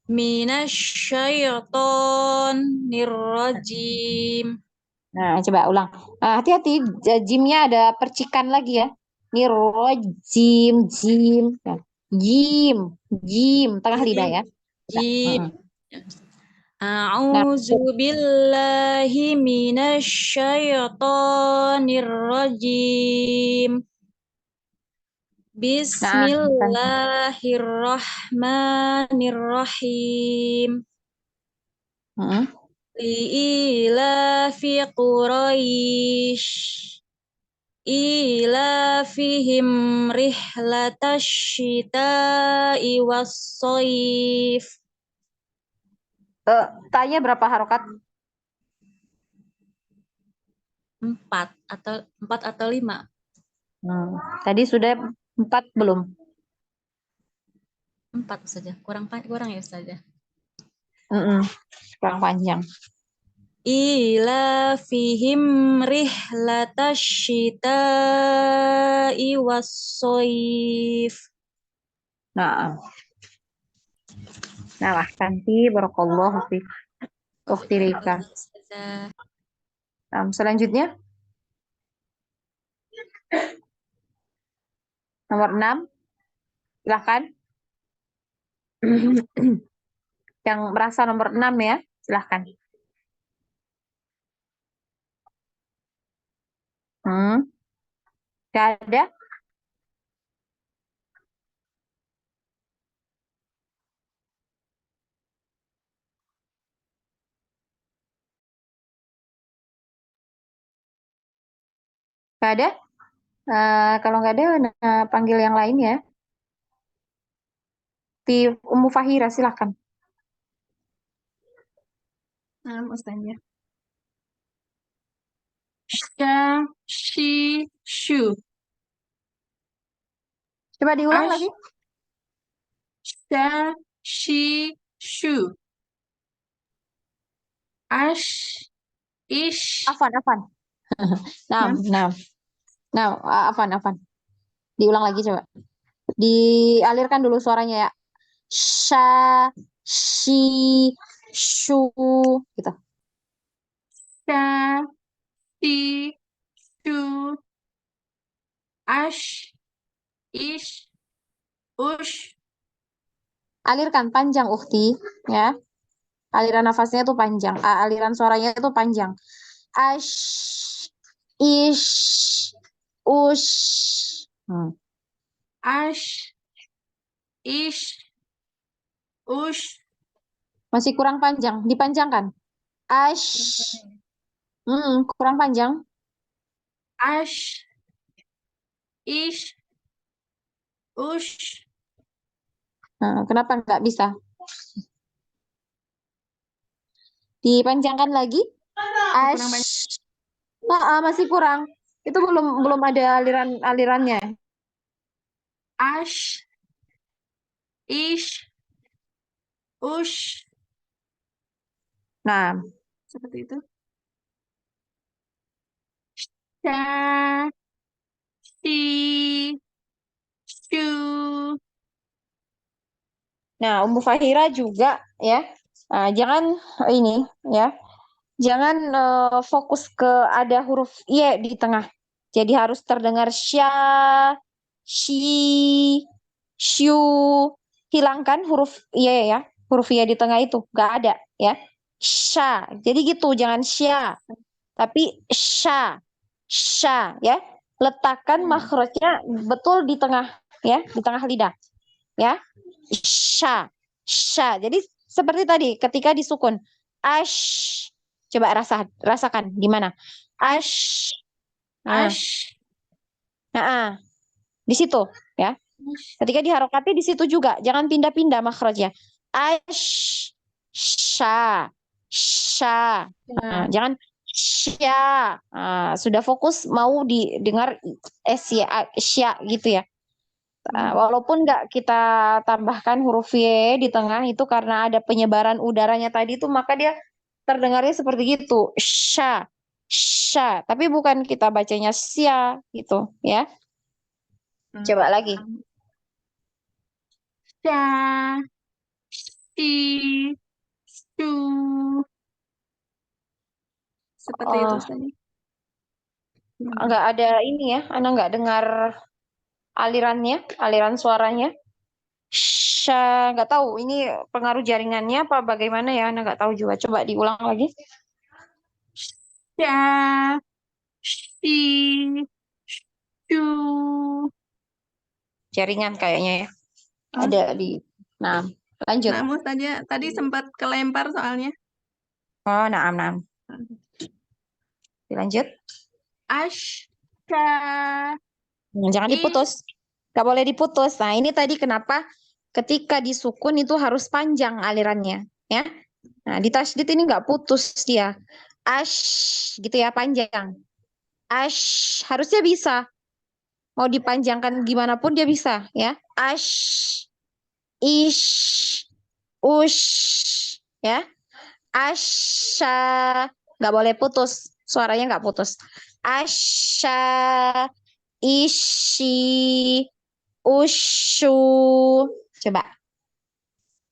S6: Minasyaitonir rajim.
S1: Nah, coba ulang. Hati-hati, jimnya ada percikan lagi ya. Nirojim, jim. Nah, jim, jim, tengah lidah ya.
S6: Jim.
S1: Nah,
S6: A'udzu billahi minasyaitonir rajim. Bismillahirrahmanirrahim. Li'ilafi Quraisy. Ilafihim rihlatash syita'i was-shaif.
S1: tanya berapa harokat?
S6: 4 atau 5.
S1: Tadi sudah 4 belum?
S6: 4 saja. Kurang ya saja.
S1: Kurang panjang.
S6: Ilafihim rihlatash syita'i was-shaif.
S1: Nah, kanti barakallahu fiik. Ukhti Rika. Selanjutnya nomor 6. Silahkan. Yang merasa nomor 6 ya, silahkan. Gak ada? Gak ada? Kalau nggak ada, panggil yang lain ya. Di Ummu Fahira, silahkan.
S4: Ustazah. Shu.
S1: Coba diulang lagi.
S4: Shu. Ish.
S1: Afan. Nah, afan. Diulang lagi coba. Dialirkan dulu suaranya ya. Sha, shi, shu, gitu.
S4: Sha, shi, shu. Ish, ush.
S1: Alirkan panjang, Ukhti, ya. Aliran nafasnya itu panjang. Aliran suaranya itu panjang. Ash, ish, ush.
S4: Ish, ush.
S1: Masih kurang panjang. Dipanjangkan. Ash. Kurang panjang.
S4: Ish, ush.
S1: Kenapa nggak bisa? Dipanjangkan lagi. Ash. Masih kurang. Itu belum ada alirannya.
S4: Ish, ush.
S1: Nah,
S4: Seperti itu. Sya, si, syu.
S1: nah Ummu Fahira juga ya. Nah, jangan ini ya. Jangan fokus ke ada huruf Y di tengah. Jadi harus terdengar sya, shi, syu. Hilangkan huruf Y ya. Huruf Y di tengah itu. Gak ada ya. Sya. Jadi gitu, jangan sya. Tapi sya. Sya ya. Letakkan makhrajnya betul di tengah ya. Di tengah lidah. Ya. Sya. Sya. Jadi seperti tadi ketika disukun. Ash. Coba rasakan gimana? Ash. Nah,
S4: Ash,
S1: nah, di situ ya.
S4: ash.
S1: Ketika diharokati di situ juga, jangan pindah-pindah makhrajnya. Ash, sha, sha. Nah, jangan sya. Nah, sudah fokus mau didengar sya gitu ya. Walaupun nggak kita tambahkan huruf Y di tengah itu karena ada penyebaran udaranya tadi itu, maka dia terdengarnya seperti gitu. Sya, sya. Tapi bukan kita bacanya sya gitu ya. Coba lagi.
S4: Sya, si, syu. Seperti itu
S1: Oh,
S4: tadi.
S1: nggak ada ini ya. Anda nggak dengar alirannya, aliran suaranya. Sya, nggak tahu. Ini pengaruh jaringannya apa bagaimana ya? Anda nggak tahu juga. Coba diulang lagi.
S4: Sya, si, syu.
S1: Jaringan kayaknya ya.
S4: Oh.
S1: Ada di. Nah, lanjut.
S4: Nah, saja tadi sempat kelempar soalnya.
S1: Oh, naam, naam. Dilanjut.
S4: Ash, sya,
S1: Jangan diputus. Gak boleh diputus. Nah, ini tadi kenapa ketika disukun itu harus panjang alirannya. Ya. Nah, di tasydid ini nggak putus dia. Ash, gitu ya, panjang. Ash, harusnya bisa. Mau dipanjangkan gimana pun dia bisa. Ya. Ash, ish, ush. Ya. Asya. Nggak boleh putus. Suaranya nggak putus. Asya, ishi, ushu. Coba.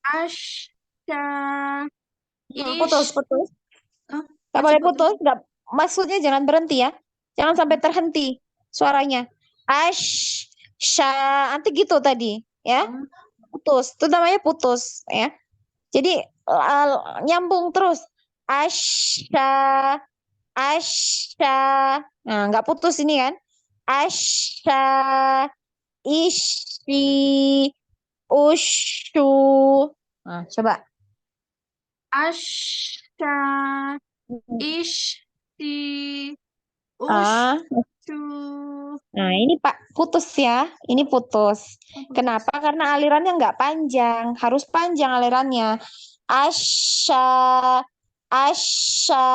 S4: ash, sya,
S1: Putus,
S4: ish.
S1: putus.
S4: Oh,
S1: Nggak boleh putus. Nggak, maksudnya jangan berhenti ya. Jangan sampai terhenti suaranya. Ash, sya. Nanti gitu tadi. Ya. Putus. Itu namanya putus. Ya. Jadi nyambung terus. Asya, asya. Nah, nggak putus ini kan. Asya, ishi, ushu. Nah, coba.
S4: Ash, sya, ish, si,
S1: Ah,
S4: ushu.
S1: nah ini Pak putus ya. Ini putus. Kenapa? Karena alirannya nggak panjang. Harus panjang alirannya. Asya, asya.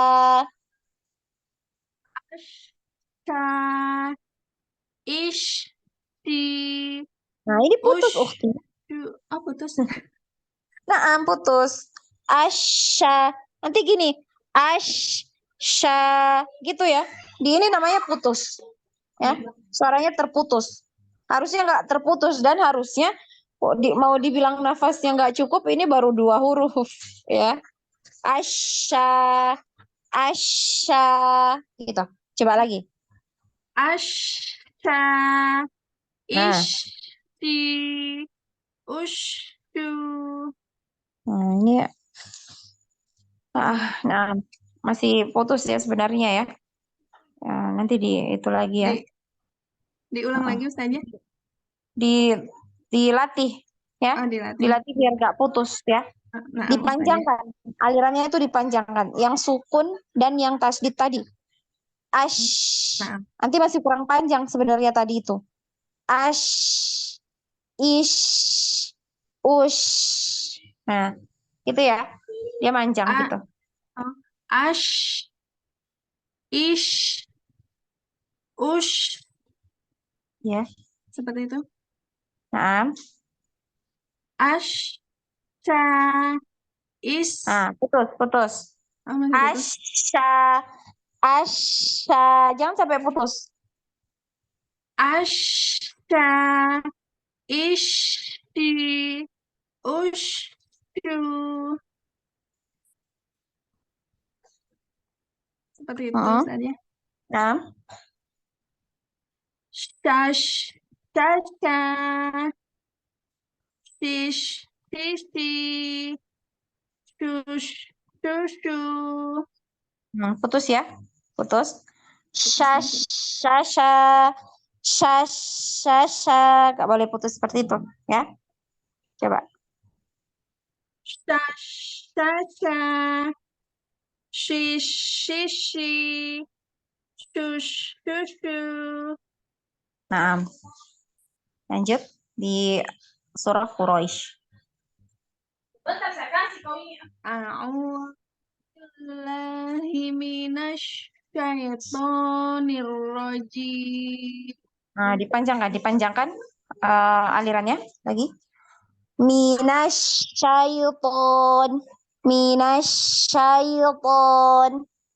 S4: Ash, sya, ish, si,
S1: Nah, ini putus,
S4: ushu.
S1: Ukti.
S4: Oh, putus.
S1: Nah, putus. Asya. Nanti gini. Asya. Gitu ya. Di ini namanya putus. Ya. Suaranya terputus. Harusnya nggak terputus. Dan harusnya mau dibilang nafasnya nggak cukup, ini baru 2 huruf. Ya. Asya. Asya. Gitu. Coba lagi.
S4: Ash, sya,
S1: Nah.
S4: ish, si, ushu.
S1: Nah, ini nah masih putus ya sebenarnya ya. Ya, nanti itu lagi ya.
S4: Diulang lagi Ustazah.
S1: Dilatih ya.
S4: Oh, dilatih.
S1: Dilatih biar nggak putus ya.
S4: Nah,
S1: Dipanjangkan. Alirannya itu dipanjangkan. Yang sukun dan yang tasdid tadi. Ash.
S4: Nah.
S1: Nanti masih kurang panjang sebenarnya tadi itu. Ash. Ish. Ush. Nah, itu ya. Dia manjang gitu.
S4: Ash, ish, ush.
S1: Ya.
S4: Seperti itu.
S1: Nah.
S4: Ash, sya, is.
S1: Nah, putus.
S4: Oh, masih putus.
S1: Asya. Asya. Jangan sampai putus.
S4: Asya, ishi, ushu. Seperti itu
S1: Heeh.
S4: Ustaz ya.
S1: Nah,
S4: Shash, shasha, shish, shishi, shush, shushu.
S1: putus ya. Putus.
S4: Putus ya.
S1: Shasha. Shasha. Gak boleh putus seperti itu. Ya. Coba.
S4: Shash, shasha, shish, shishi, shush, shushu.
S1: Nah, lanjut di surah Quraisy.
S4: A'udzu billahi minasy syaithanir rajim.
S1: Nah, dipanjangkan alirannya lagi. Minasyaiton.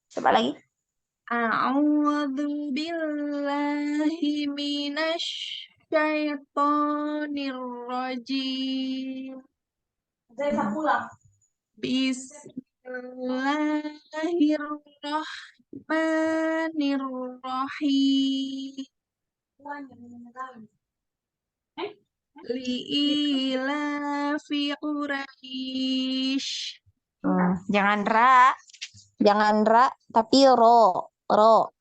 S1: Coba lagi.
S4: A'udzu billahi minasy syaithanir rajim. Bismillahirrahmanirrahim. Li'ilafi Quraisy.
S1: Jangan ra, tapi ro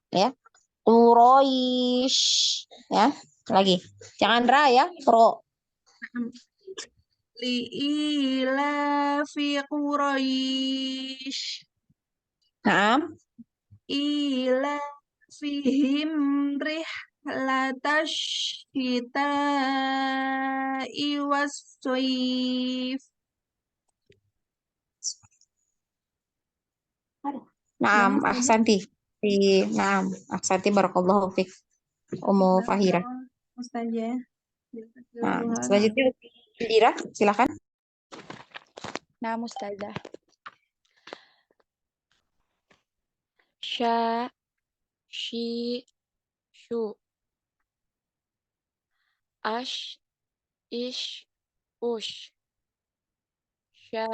S1: ya. Quraisy ya. Lagi. Jangan ra ya, ro.
S4: Li'ilafi Quraisy.
S1: Nah,
S4: Ilafihim rihlatash syita'i was-sayf.
S1: Naam, ahsanti. Naam, ahsanti barakallahu fik. Ummu Fahira.
S4: Ustazah.
S1: Nah, selanjutnya Indira, silakan.
S5: Nah, Ustazah. Sya, shi, shu. Ash, ish, ush. Sya,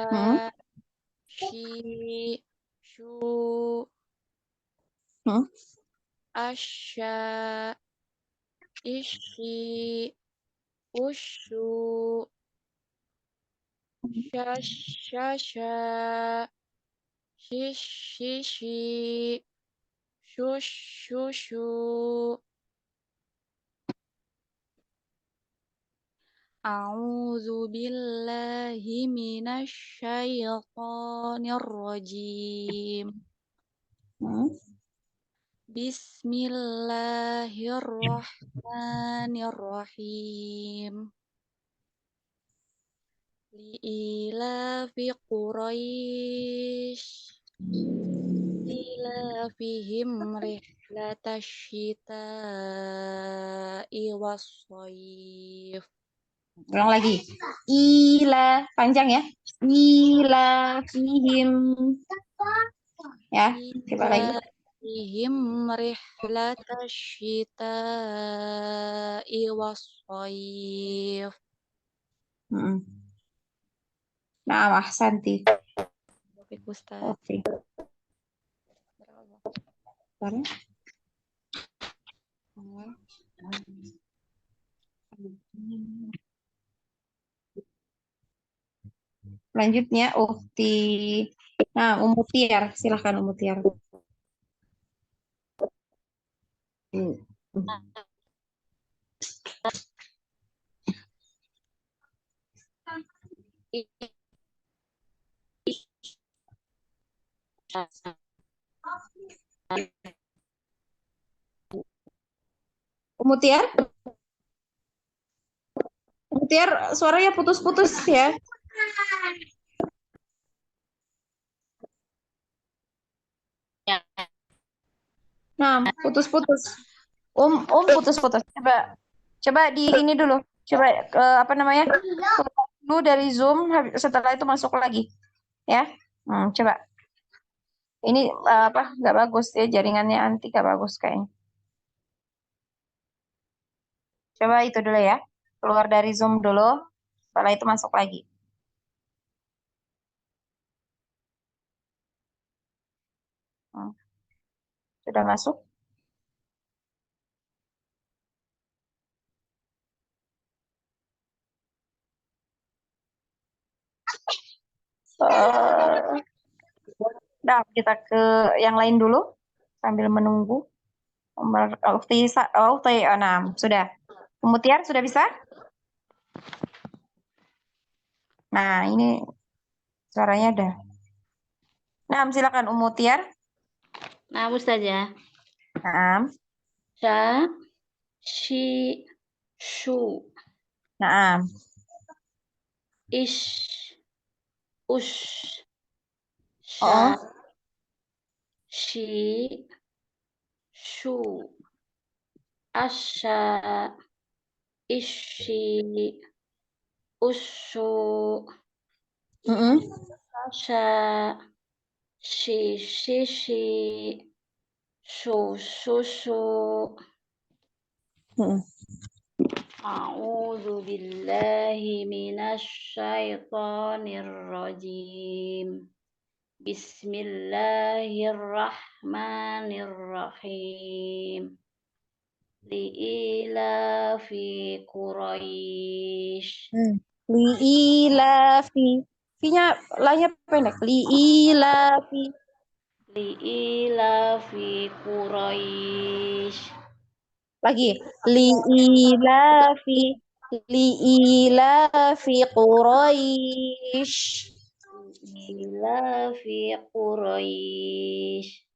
S5: shi, shu. Asya, ishi, ushu. Shasha, shishi, shushushu. A'udzu billahi minasy syaithanir rajim. Bismillahirrahmanirrahim. Li'ilafi Quraisy. Ilafihim rihlatash syita'i was-sayf.
S1: Ulang lagi. Panjang ya. Ilafihim. Ya, coba lagi.
S5: Ilafihim rihlatash syita'i was-sayf.
S1: Nah, ahsanti.
S5: Baik, Ustaz.
S1: Oke. Selanjutnya Ummu Tiar, silahkan Ummu Tiar. Ummu Tiar? Ummu Tiar, suaranya putus-putus ya. Nah, putus-putus. Putus-putus. Coba di ini dulu. Coba apa namanya? Dulu dari Zoom, setelah itu masuk lagi. Ya. Coba. Ini apa? Nggak bagus ya, jaringannya anti nggak bagus kayaknya. Coba itu dulu ya. Keluar dari Zoom dulu. Setelah itu masuk lagi. Hmm. Sudah masuk? Dah, kita ke yang lain dulu sambil menunggu. Sudah. Pemutihan sudah bisa? Nah, ini suaranya udah. Nah, silakan Umutiar.
S2: Nah, Ustazah.
S1: Nah,
S2: Sya, shi, shu,
S1: nah,
S2: ish, ush, sya,
S1: oh,
S2: shi, shu, asya, ishi, ushu, asya, shi, shi, shu, shu. A'udzu billahi minasy syaithanir rajim. Bismillahirrahmanirrahim. Li'ilafi Quraisy.
S1: Li'ilafi. Fi-nya lahnya pendek. Li'ilafi.
S2: Li'ilafi Quraisy.
S1: Lagi. Li'ilafi. Li'ilafi Quraisy.
S2: Li'ilafi Quraisy.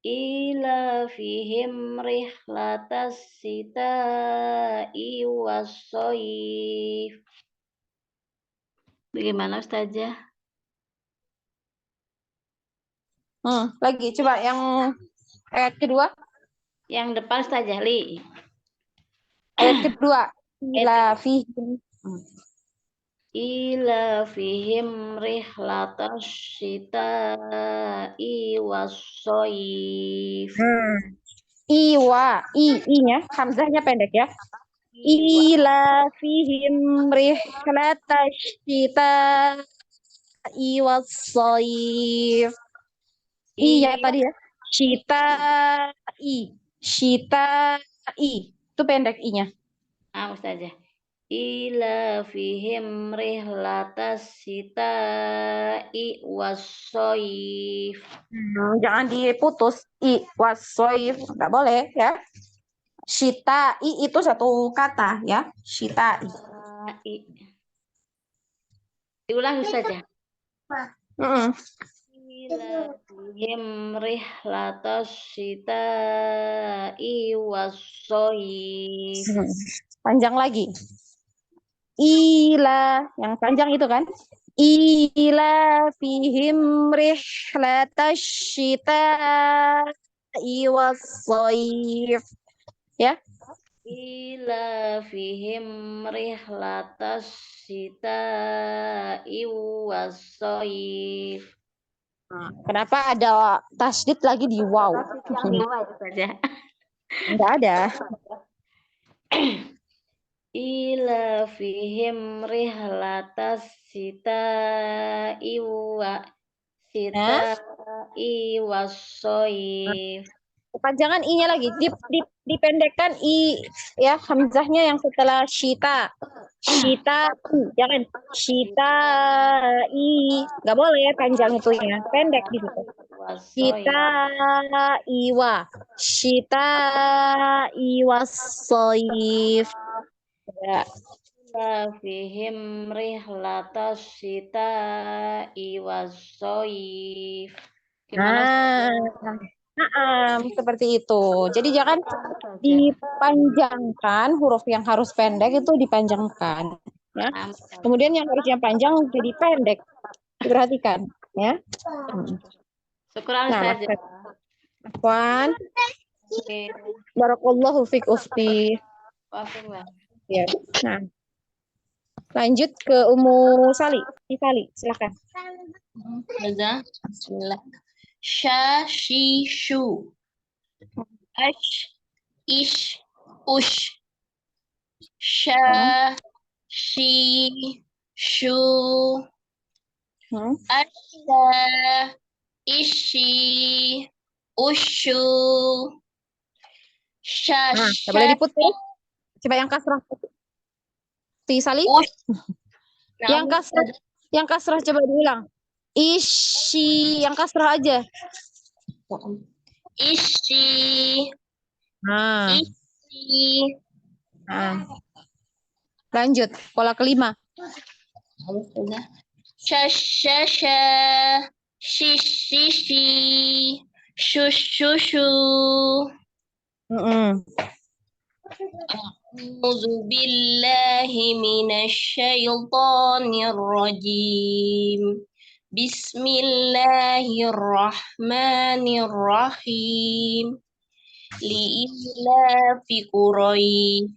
S2: Ilafihim rihlatas sita'i wassoif. Bagaimana Ustazah?
S1: Lagi coba yang ayat kedua.
S2: Yang depan Ustazah Li.
S1: Ayat kedua. Ilafihim.
S2: Ilafihim rihlatas sita'i wassoif.
S1: Iwa, i-nya hamzahnya pendek ya. Ilafihim rihlatash syita'i wassaif. Iya tadi ya. Syita'i. Itu pendek i-nya.
S2: Ustazah. Ilafihim rihlatas sita'i wassoif.
S1: Jangan diputus i wassoif, nggak boleh ya. Syita'i itu satu kata ya. Syita'i.
S2: Diulang Ustazah.
S1: Mm-mm.
S2: Ilafihim rihlatas sita'i wassoif.
S1: Panjang lagi. Ila, yang panjang itu kan. Ila fihim rihlatash syita'i wassaif. Ya.
S2: Ilafihim rihlatas sita'i wassoif.
S1: Kenapa ada tasdid lagi di waw? Enggak ada.
S2: Ilafihim rihlatas sita'i wassoif.
S1: Kepanjangan i-nya lagi, dipendekkan i ya, hamzahnya yang setelah syita. Syita i, jangan syita i, nggak boleh ya panjang itu ya, pendek di situ. Syita iwa, syita iwassoif. Ya.
S2: Fihim rihlatas sita'i wassoif.
S1: Seperti itu. Jadi jangan dipanjangkan, huruf yang harus pendek itu dipanjangkan. Ya. Kemudian yang harusnya panjang jadi pendek. Diperhatikan. Ya.
S2: Syukuran saja.
S1: Afwan. Barakallahu fiik ufti. Ya. Nah. Lanjut ke Ummu Sali. Silakan.
S7: Ustazah. Bismillah. Sha, shi, shu. Ash, ish, ush. Sha, shi, shu.
S1: Hmm.
S7: Asha, ishi, ushu.
S1: Nah, boleh
S7: Shasha,
S1: diputar. Coba yang kasrah. Sali.
S7: ush.
S1: Yang kasrah. Yang kasrah coba diulang. Ishi. Yang kasrah aja.
S7: Ishi,
S1: Nah.
S7: ishi.
S1: Nah. Lanjut. Pola kelima.
S7: Shashasha, shishishi, shushushu. A'udzu billahi minasyaitonir rajim. Bismillahirrahmanirrahim. Li'ilafi Quraisy.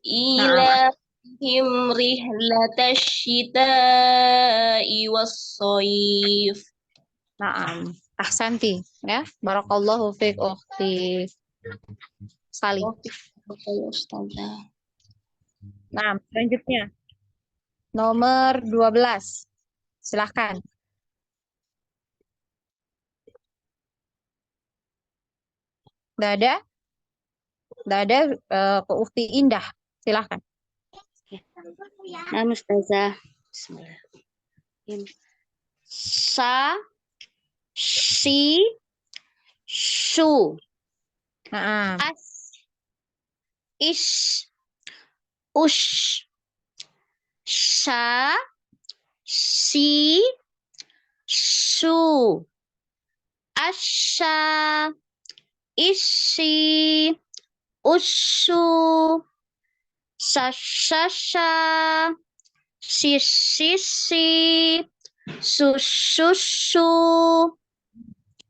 S7: Ilahim rihlatash syita'i was-shayf.
S1: Naam. Ahsanti. Ya. Barakallahu fiik ukhti Sali.
S7: Ustazah.
S1: Nah, selanjutnya. Nomor 12. Silahkan. Udah ada? Udah ada ke Ukti Indah. Silahkan.
S7: Nah, Ustazah. Bismillahirrahmanirrahim. Sa, si, su.
S1: Nah,
S7: As, ish, ush. Sha, si, su. Asha, ishi, ushu. Sashasha, sisi, sususu.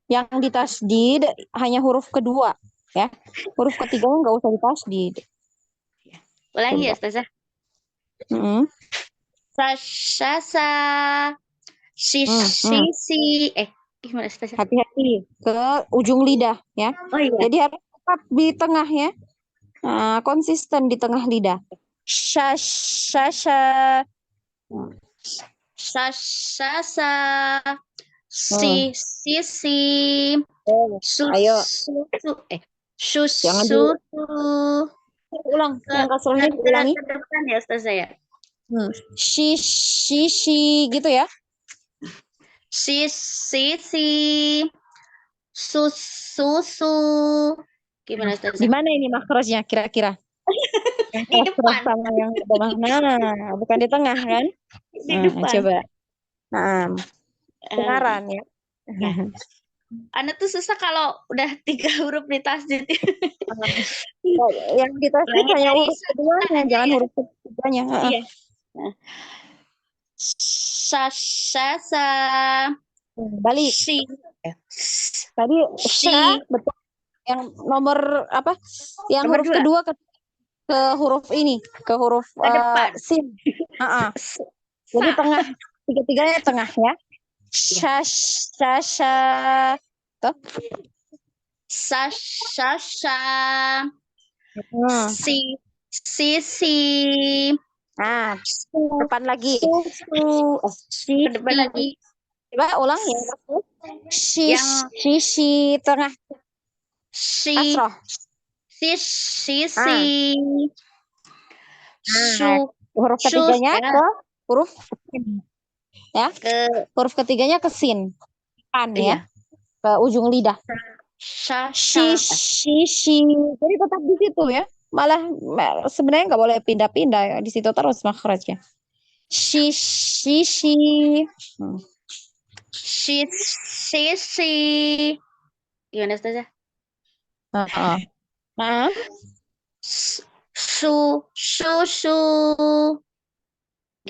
S1: yang ditasdid hanya huruf kedua. Ya. Huruf ketiga nggak usah ditasdid.
S7: Ulangi ya, Ustazah. Sashasa, sisi. Gimana, Ustazah?
S1: Hati-hati ke ujung lidah ya.
S7: Oh iya.
S1: Jadi harus tetap di tengah ya. Nah, konsisten di tengah lidah. Shashasha.
S7: Sashasa, sisi,
S1: Ayo. Jangan
S7: susu.
S1: Ulang. Yang kasrohnya diulangi.
S7: Ke depan ya, Ustazah ya.
S1: Shi gitu ya.
S7: Sisi, susu. Gimana, Ustazah?
S1: Di mana ini makrosnya kira-kira? Yang
S7: Di depan.
S1: sama yang di bawah. Nah, bukan di tengah kan?
S7: Di depan.
S1: Coba. Nah, kedengaran ya.
S7: Anak tuh susah kalau udah 3 huruf di tasdid.
S1: Yang di tasdid hanya huruf keduanya, jangan huruf ketiganya.
S7: Iya. Sasa.
S1: Balik. Tadi sya betul. Yang nomor apa? Yang
S7: Nomor
S1: huruf
S7: 2.
S1: kedua ke huruf ini, ke huruf sin. Jadi tengah, tiga-tiganya tengah ya. Sasha. Tuh.
S7: Sasha. Sisi.
S1: Nah, depan lagi.
S7: Depan lagi.
S1: Coba ulang ya. Sisi tengah. Kasroh.
S7: Sisi.
S1: Huruf ketiganya ke huruf ya. Huruf ketiganya ke sin. Kan ya. Ke ujung lidah. Shi. Jadi tetap di situ ya. Malah sebenarnya nggak boleh pindah-pindah ya. Di situ terus makhrajnya. Shi.
S7: Sisi. Gimana, Ustazah? Susu.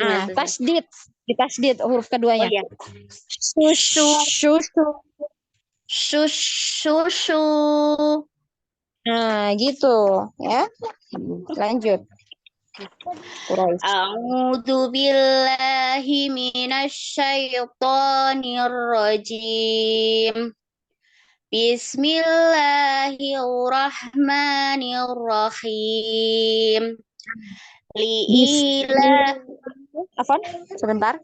S1: Nah, tasdid. Ditasdid huruf keduanya.
S7: Oh, iya. Susu.
S1: Nah, gitu ya. Lanjut. Quraisy.
S7: A'udzu billahi minasyaitonir rajim. Bismillahirrahmanirrahim. Liila
S1: Afwan, sebentar.
S7: ya.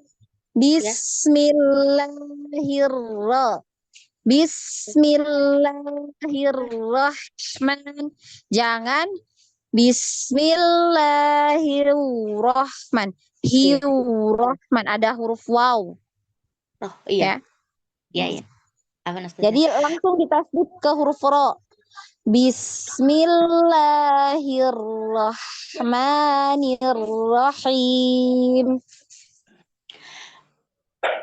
S1: Bismillahirrahman. Jangan Bismillahirrahman.
S7: Iya.
S1: Hiurrahman. Ada huruf waw.
S7: Oh, iya.
S1: Ya.
S7: Iya, iya. Apa Ustazah?
S1: Jadi langsung ditasbih ke huruf ro. Bismillahirrahmanirrahim.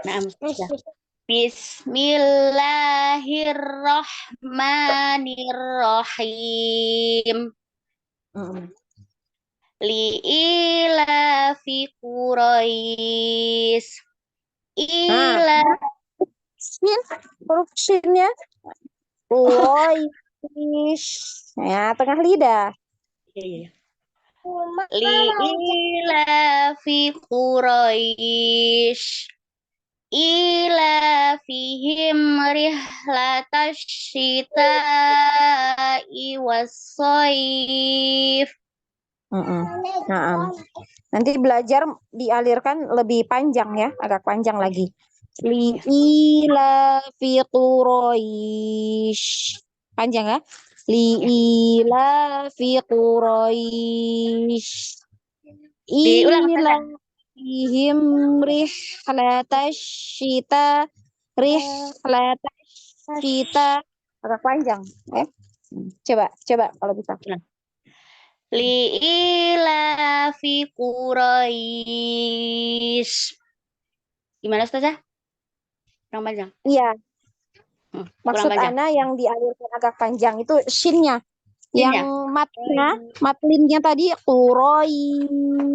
S7: Nah, Ustazah. Bismillahirrahmanirrahim. Liilafi Quraisy. Ila
S1: Shin, huruf shinnya Quraisy. Ya, tengah lidah.
S7: iya, iya. Liilafi Quraisy. Ilafihim rihlatash syita'i was-shaif.
S1: Nah, nanti belajar dialirkan lebih panjang ya, agak panjang lagi. Li'ilafi Quraisy. Panjang ya. Li'ilafi Quraisy.
S7: Diulang, Ustazah.
S1: Ilafihim rihlatash syita. Rihlatash syita. Agak panjang ya. Coba kalau bisa.
S7: Liilafi Quraisy. Gimana Ustazah? Kurang panjang.
S1: Iya,
S7: Kurang
S1: maksud
S7: panjang.
S1: Ana yang dialirkan agak panjang itu shinnya.
S7: Shinnya?
S1: Yang matlinnya tadi Quroi.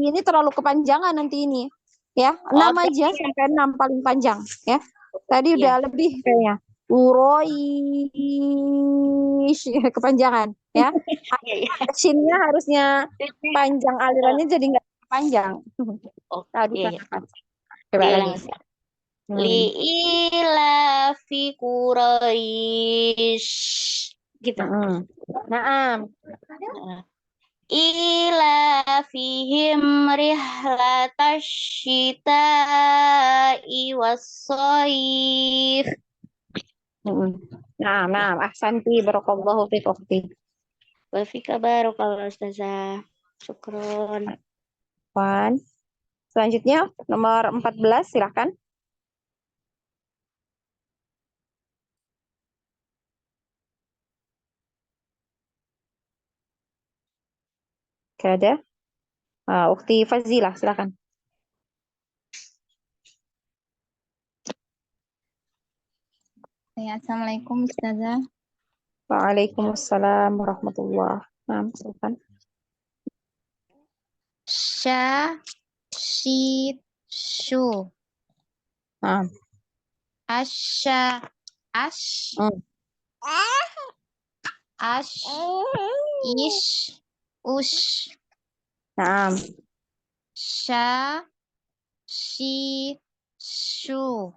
S1: Ini terlalu kepanjangan nanti ini. Ya, 6 aja sampai 6 paling panjang ya. Tadi udah lebih kayaknya. Quroi kepanjangan ya. Shinnya harusnya panjang alirannya jadi nggak panjang.
S7: Iya.
S1: Coba lagi.
S7: Liilafi Quraisy. Gitu.
S1: Naam.
S7: Ilafihim rihlatash syita'i was-shaif.
S1: Naam. Ahsanti, barakallahu fiik ukhti.
S7: Wa fika barakallahu Ustazah. Syukron.
S1: Selanjutnya nomor 14, silakan. Oke, ada. Ukhti Fazilah, silakan.
S8: Ya, Assalamualaikum Ustazah.
S1: Waalaikumsalam warahmatullahi wabarakatuh. Silakan.
S8: Sya, shi, shu. Asya, ash. Ash, ish, ush.
S1: Naam.
S8: Sya, shi, shu.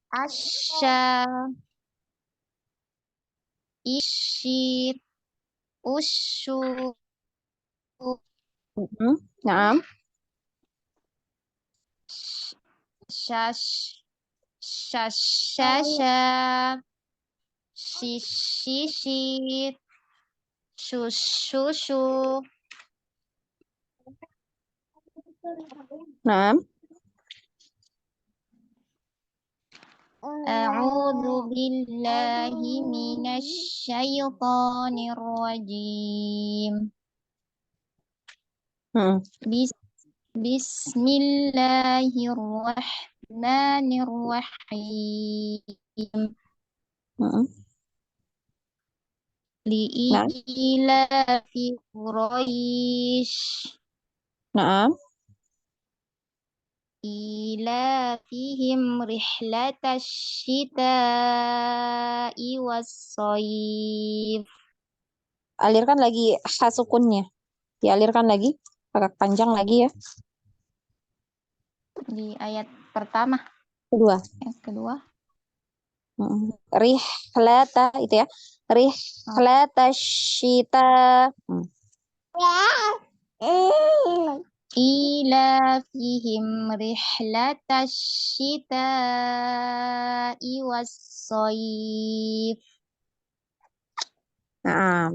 S8: Asya, ishi, ushu.
S1: Naam.
S8: Syash, syasha, shishi, shushu.
S1: Naam.
S8: A'udzu billahi minasy syaithanir rajim. Bismillahirrahmanirrahim. Li'ilafi Quraisy.
S1: Naam.
S8: Ilafihim rihlatash syita'i was-shaif.
S1: Dialirkan lagi sukunnya. Dialirkan lagi. Agak panjang lagi ya.
S8: Di ayat pertama,
S1: Kedua.
S8: yang kedua.
S1: Rihlata itu ya. Rihlata syita.
S8: Ilafihim rihlatas syita'i was-shayf.
S1: Nah,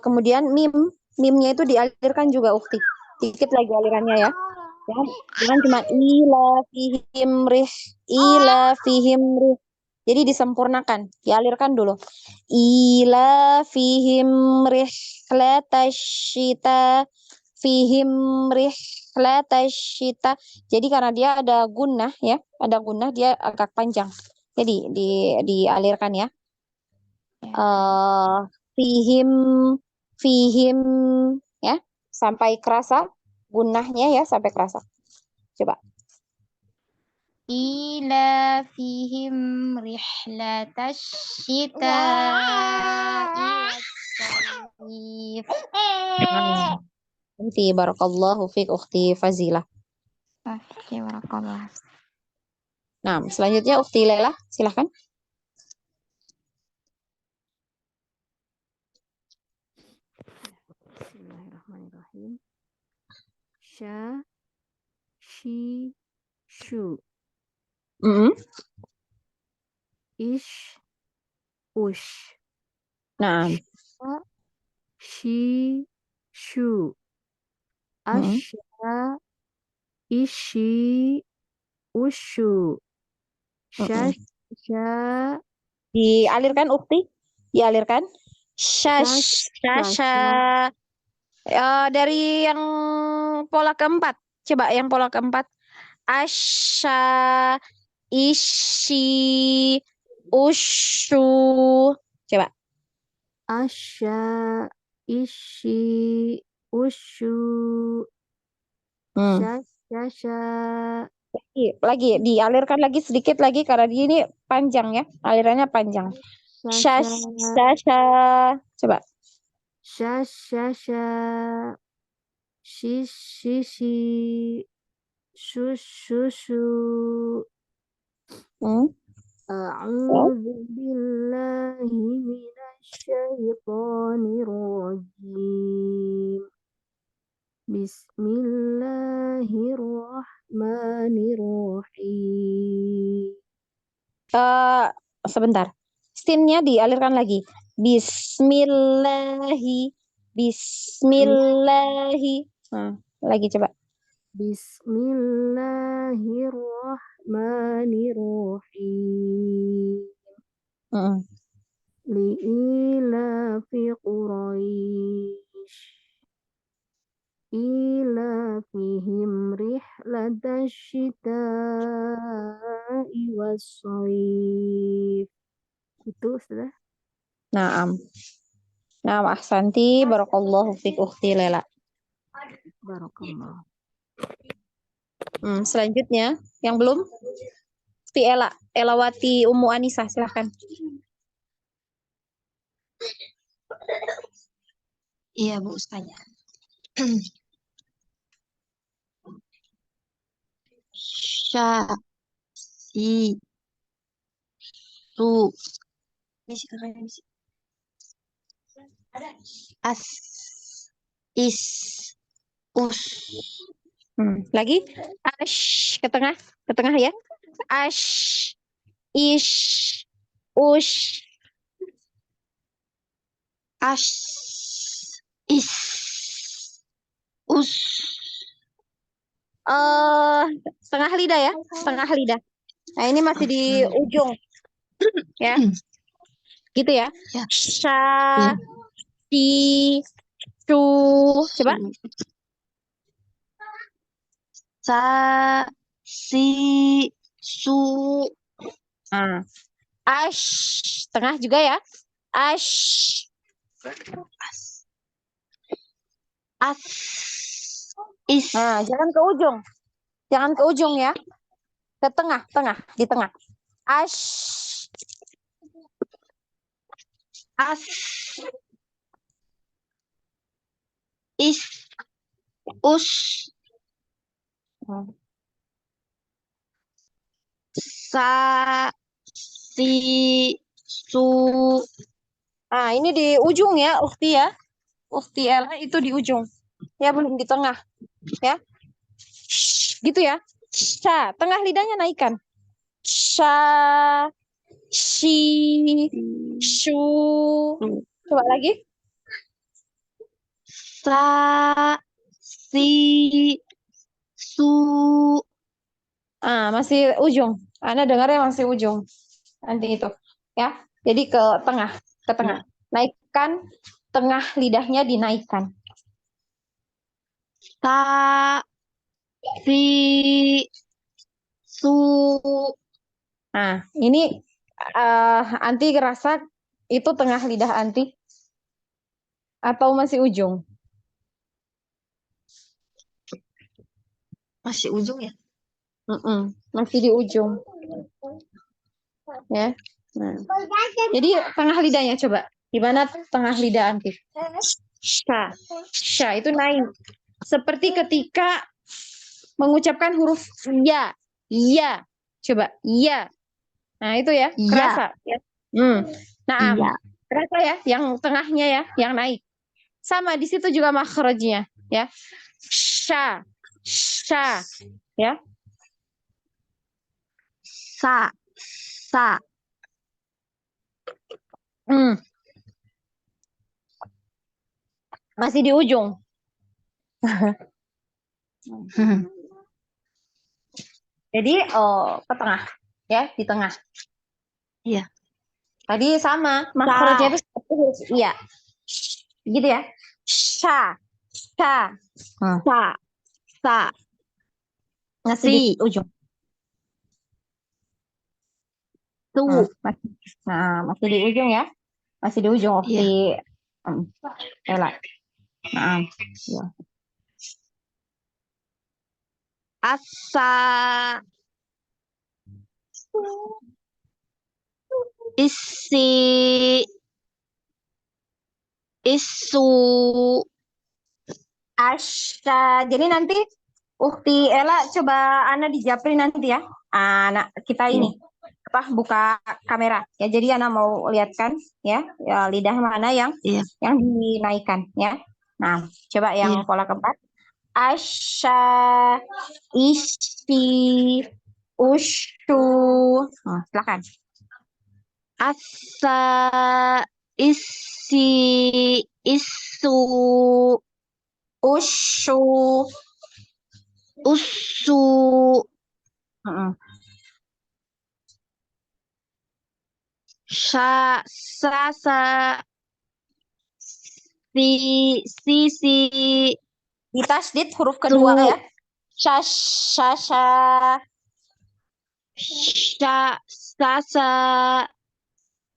S1: kemudian mimnya itu dialirkan juga ukti. Dikit lagi alirannya ya. Jangan cuma ilafihim rih. Jadi disempurnakan, dialirkan dulu. Ilafihim rihlatasyita fihim rihlatasyita. Jadi karena dia ada gunnah ya, ada gunnah dia agak panjang. Jadi dialirkan ya. Fihim ya, sampai kerasa gunnahnya ya, sampai kerasa. Coba.
S8: Ilafihim rihlatas syita'i was-shayf.
S1: Nanti barakallahu fiik ukhti Fazilah.
S8: Oke, barakallah.
S1: Nah, selanjutnya ukhti Lela, silahkan.
S9: Bismillahirrahmanirrahim. Sha, shi, shu. Ish, ush.
S1: Nah,
S9: Shi, shu. Asha, ishi, ushu. Sha,
S1: dialirkan ukti, dialirkan. Shasha. Dari yang pola keempat. Coba yang pola keempat. Asha, ishi, ushu. Coba.
S9: Asha, ishi, ushu. Shasha.
S1: Lagi dialirkan lagi sedikit lagi karena ini panjang ya, alirannya panjang. Shasha. Coba.
S9: Shasha. Shishi. Shushu. A'udzu billahi minasyaitonir rajim. Bismillahirrahmanirrahim.
S1: Sebentar. Sinnya dialirkan lagi. Bismillahi. Lagi coba.
S9: Bismillahirrahmanirrahim. Li'ilafi Quraisy. Ilafihim rihlatash syita'i was-shayf. Itu sudah.
S1: Naam. Naam ahsanti barakallahu fiik ukhti Lela.
S9: Barakallah.
S1: Selanjutnya yang belum Ukhti Elawati Ummu Anisa, silahkan.
S10: Iya Bu Ustazah. Sya, si, su, misi kakaknya misi. As, is, us.
S1: Lagi ash ke tengah ya. Ash, ish, ush.
S10: Ash, is, us.
S1: Setengah lidah ya, setengah lidah. Nah ini masih di ujung, ya, gitu ya. Sha, si, su, coba.
S10: Sa, si, su.
S1: Ash, tengah juga ya. Ash.
S10: As, is.
S1: Jangan ke ujung. Jangan ke ujung ya. Ke tengah, di tengah. Ash.
S10: As, is, us, sa, si, su.
S1: Ah, ini di ujung ya, Ukti ya. Ukti Ella itu di ujung. Ya, belum di tengah. Ya. Gitu ya. Sha, tengah lidahnya naikkan. Sha, shi, shu. Coba lagi.
S10: Sa, si, su.
S1: Ah, masih ujung. Anda dengarnya masih ujung. Nanti itu. Ya. Jadi ke tengah. Ke tengah. Naikkan. Tengah lidahnya dinaikkan.
S10: Sa, si, su.
S1: Nah, ini Anti ngerasa itu tengah lidah Anti atau masih ujung?
S10: Masih ujung ya?
S1: Masih di ujung. Ya. Nah. Jadi tengah lidahnya coba. Gimana tengah lidah Anti? Sha. Sha itu naik. Seperti ketika mengucapkan huruf ya. Ya. Coba. Ya. Nah, itu ya.
S10: Ya.
S1: Kerasa. Ya. Nah,
S10: Iya.
S1: kerasa ya. Yang tengahnya ya. Yang naik. Sama di situ juga makhrajnya. Ya. Sha. Sha. Ya.
S10: Sa, sa.
S1: Masih di ujung. Jadi ke tengah, ya di tengah.
S10: Iya.
S1: Tadi sama, makhrajnya itu seperti huruf iya, gitu ya. Sha, sha,
S10: Sa, sa.
S1: masih di ujung.
S10: Su.
S1: Masih di ujung ya, masih di ujung. Ukti Ella. Nah, ya.
S10: Asa, isi, isu.
S1: Asya. Jadi nanti Ukti Ella coba Ana dijapri nanti ya. Anak kita ini buka kamera ya. Jadi Ana mau lihatkan ya, lidah mana yang dinaikkan ya. Nah, coba yang pola keempat. Asya, isi, usyu. Silakan.
S10: Asa, isi, isu,
S1: usyu,
S10: usu. Sha, sa, sa. Si.
S1: Ditasdid huruf kedua ya. Sha, sha, sha.
S10: Sha, sa, sa.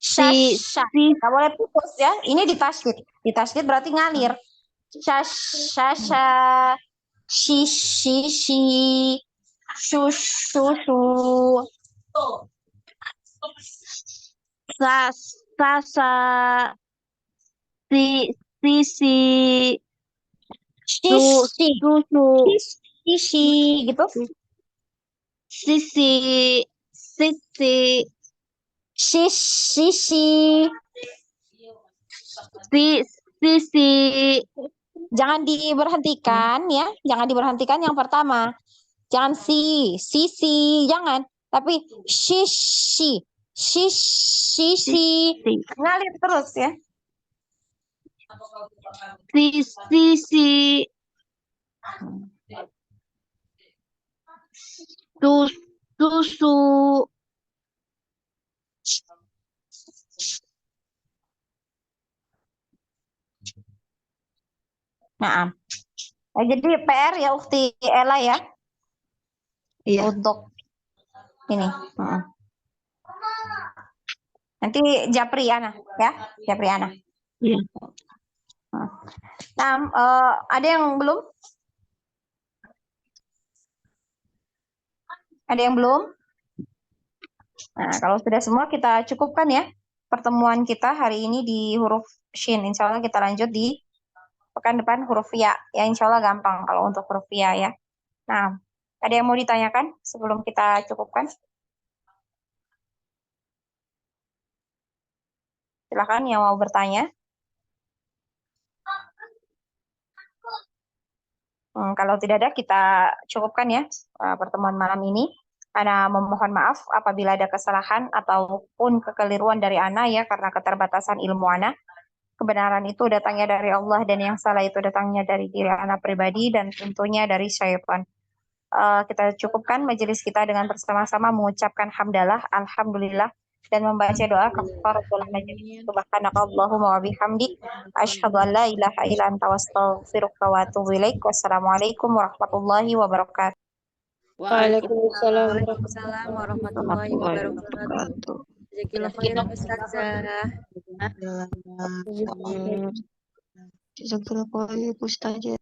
S1: Si. Nggak boleh putus ya. Ini ditasdid. Ditasdid berarti ngalir. Sha, sha, sha. Si, si, si. Shu, shu, shu.
S10: Sa, sa, sa. Si, si. Su, su.
S1: Si, gitu.
S10: Sisi, sisi. Sisi.
S1: Jangan diberhentikan ya. Jangan diberhentikan yang pertama. Jangan sisi, jangan. Tapi sisi. Ngalir terus ya.
S10: Sisi. Susu.
S1: Nah, jadi PR ya Ukti Ella ya.
S10: Iya.
S1: Untuk ini. Nanti Japri Ana ya, Japri Ana.
S10: Iya.
S1: Nah, ada yang belum? Ada yang belum? Nah, kalau sudah semua kita cukupkan ya pertemuan kita hari ini di huruf Shin. Insya Allah kita lanjut di pekan depan huruf ya. Ya insya Allah gampang kalau untuk huruf ya ya. Nah, ada yang mau ditanyakan sebelum kita cukupkan? Silakan yang mau bertanya. Kalau tidak ada, kita cukupkan ya pertemuan malam ini. Ana memohon maaf apabila ada kesalahan ataupun kekeliruan dari Ana ya, karena keterbatasan ilmu Ana. Kebenaran itu datangnya dari Allah dan yang salah itu datangnya dari diri Ana pribadi dan tentunya dari syaitan. Kita cukupkan majelis kita dengan bersama-sama mengucapkan hamdalah, alhamdulillah, dan membaca doa kafaratul majelis. Subhanakallahumma wa bihamdik asyhadu an la ilaha illa anta astaghfiruka wa atubu ilaik. Wassalamualaikum warahmatullahi wabarakatuh.
S10: Waalaikumsalam
S5: Waalaikumsalam warahmatullahi wabarakatuh. Jazakallahu khairan Ustazah.
S10: Jazakallahu khairan Ustazah.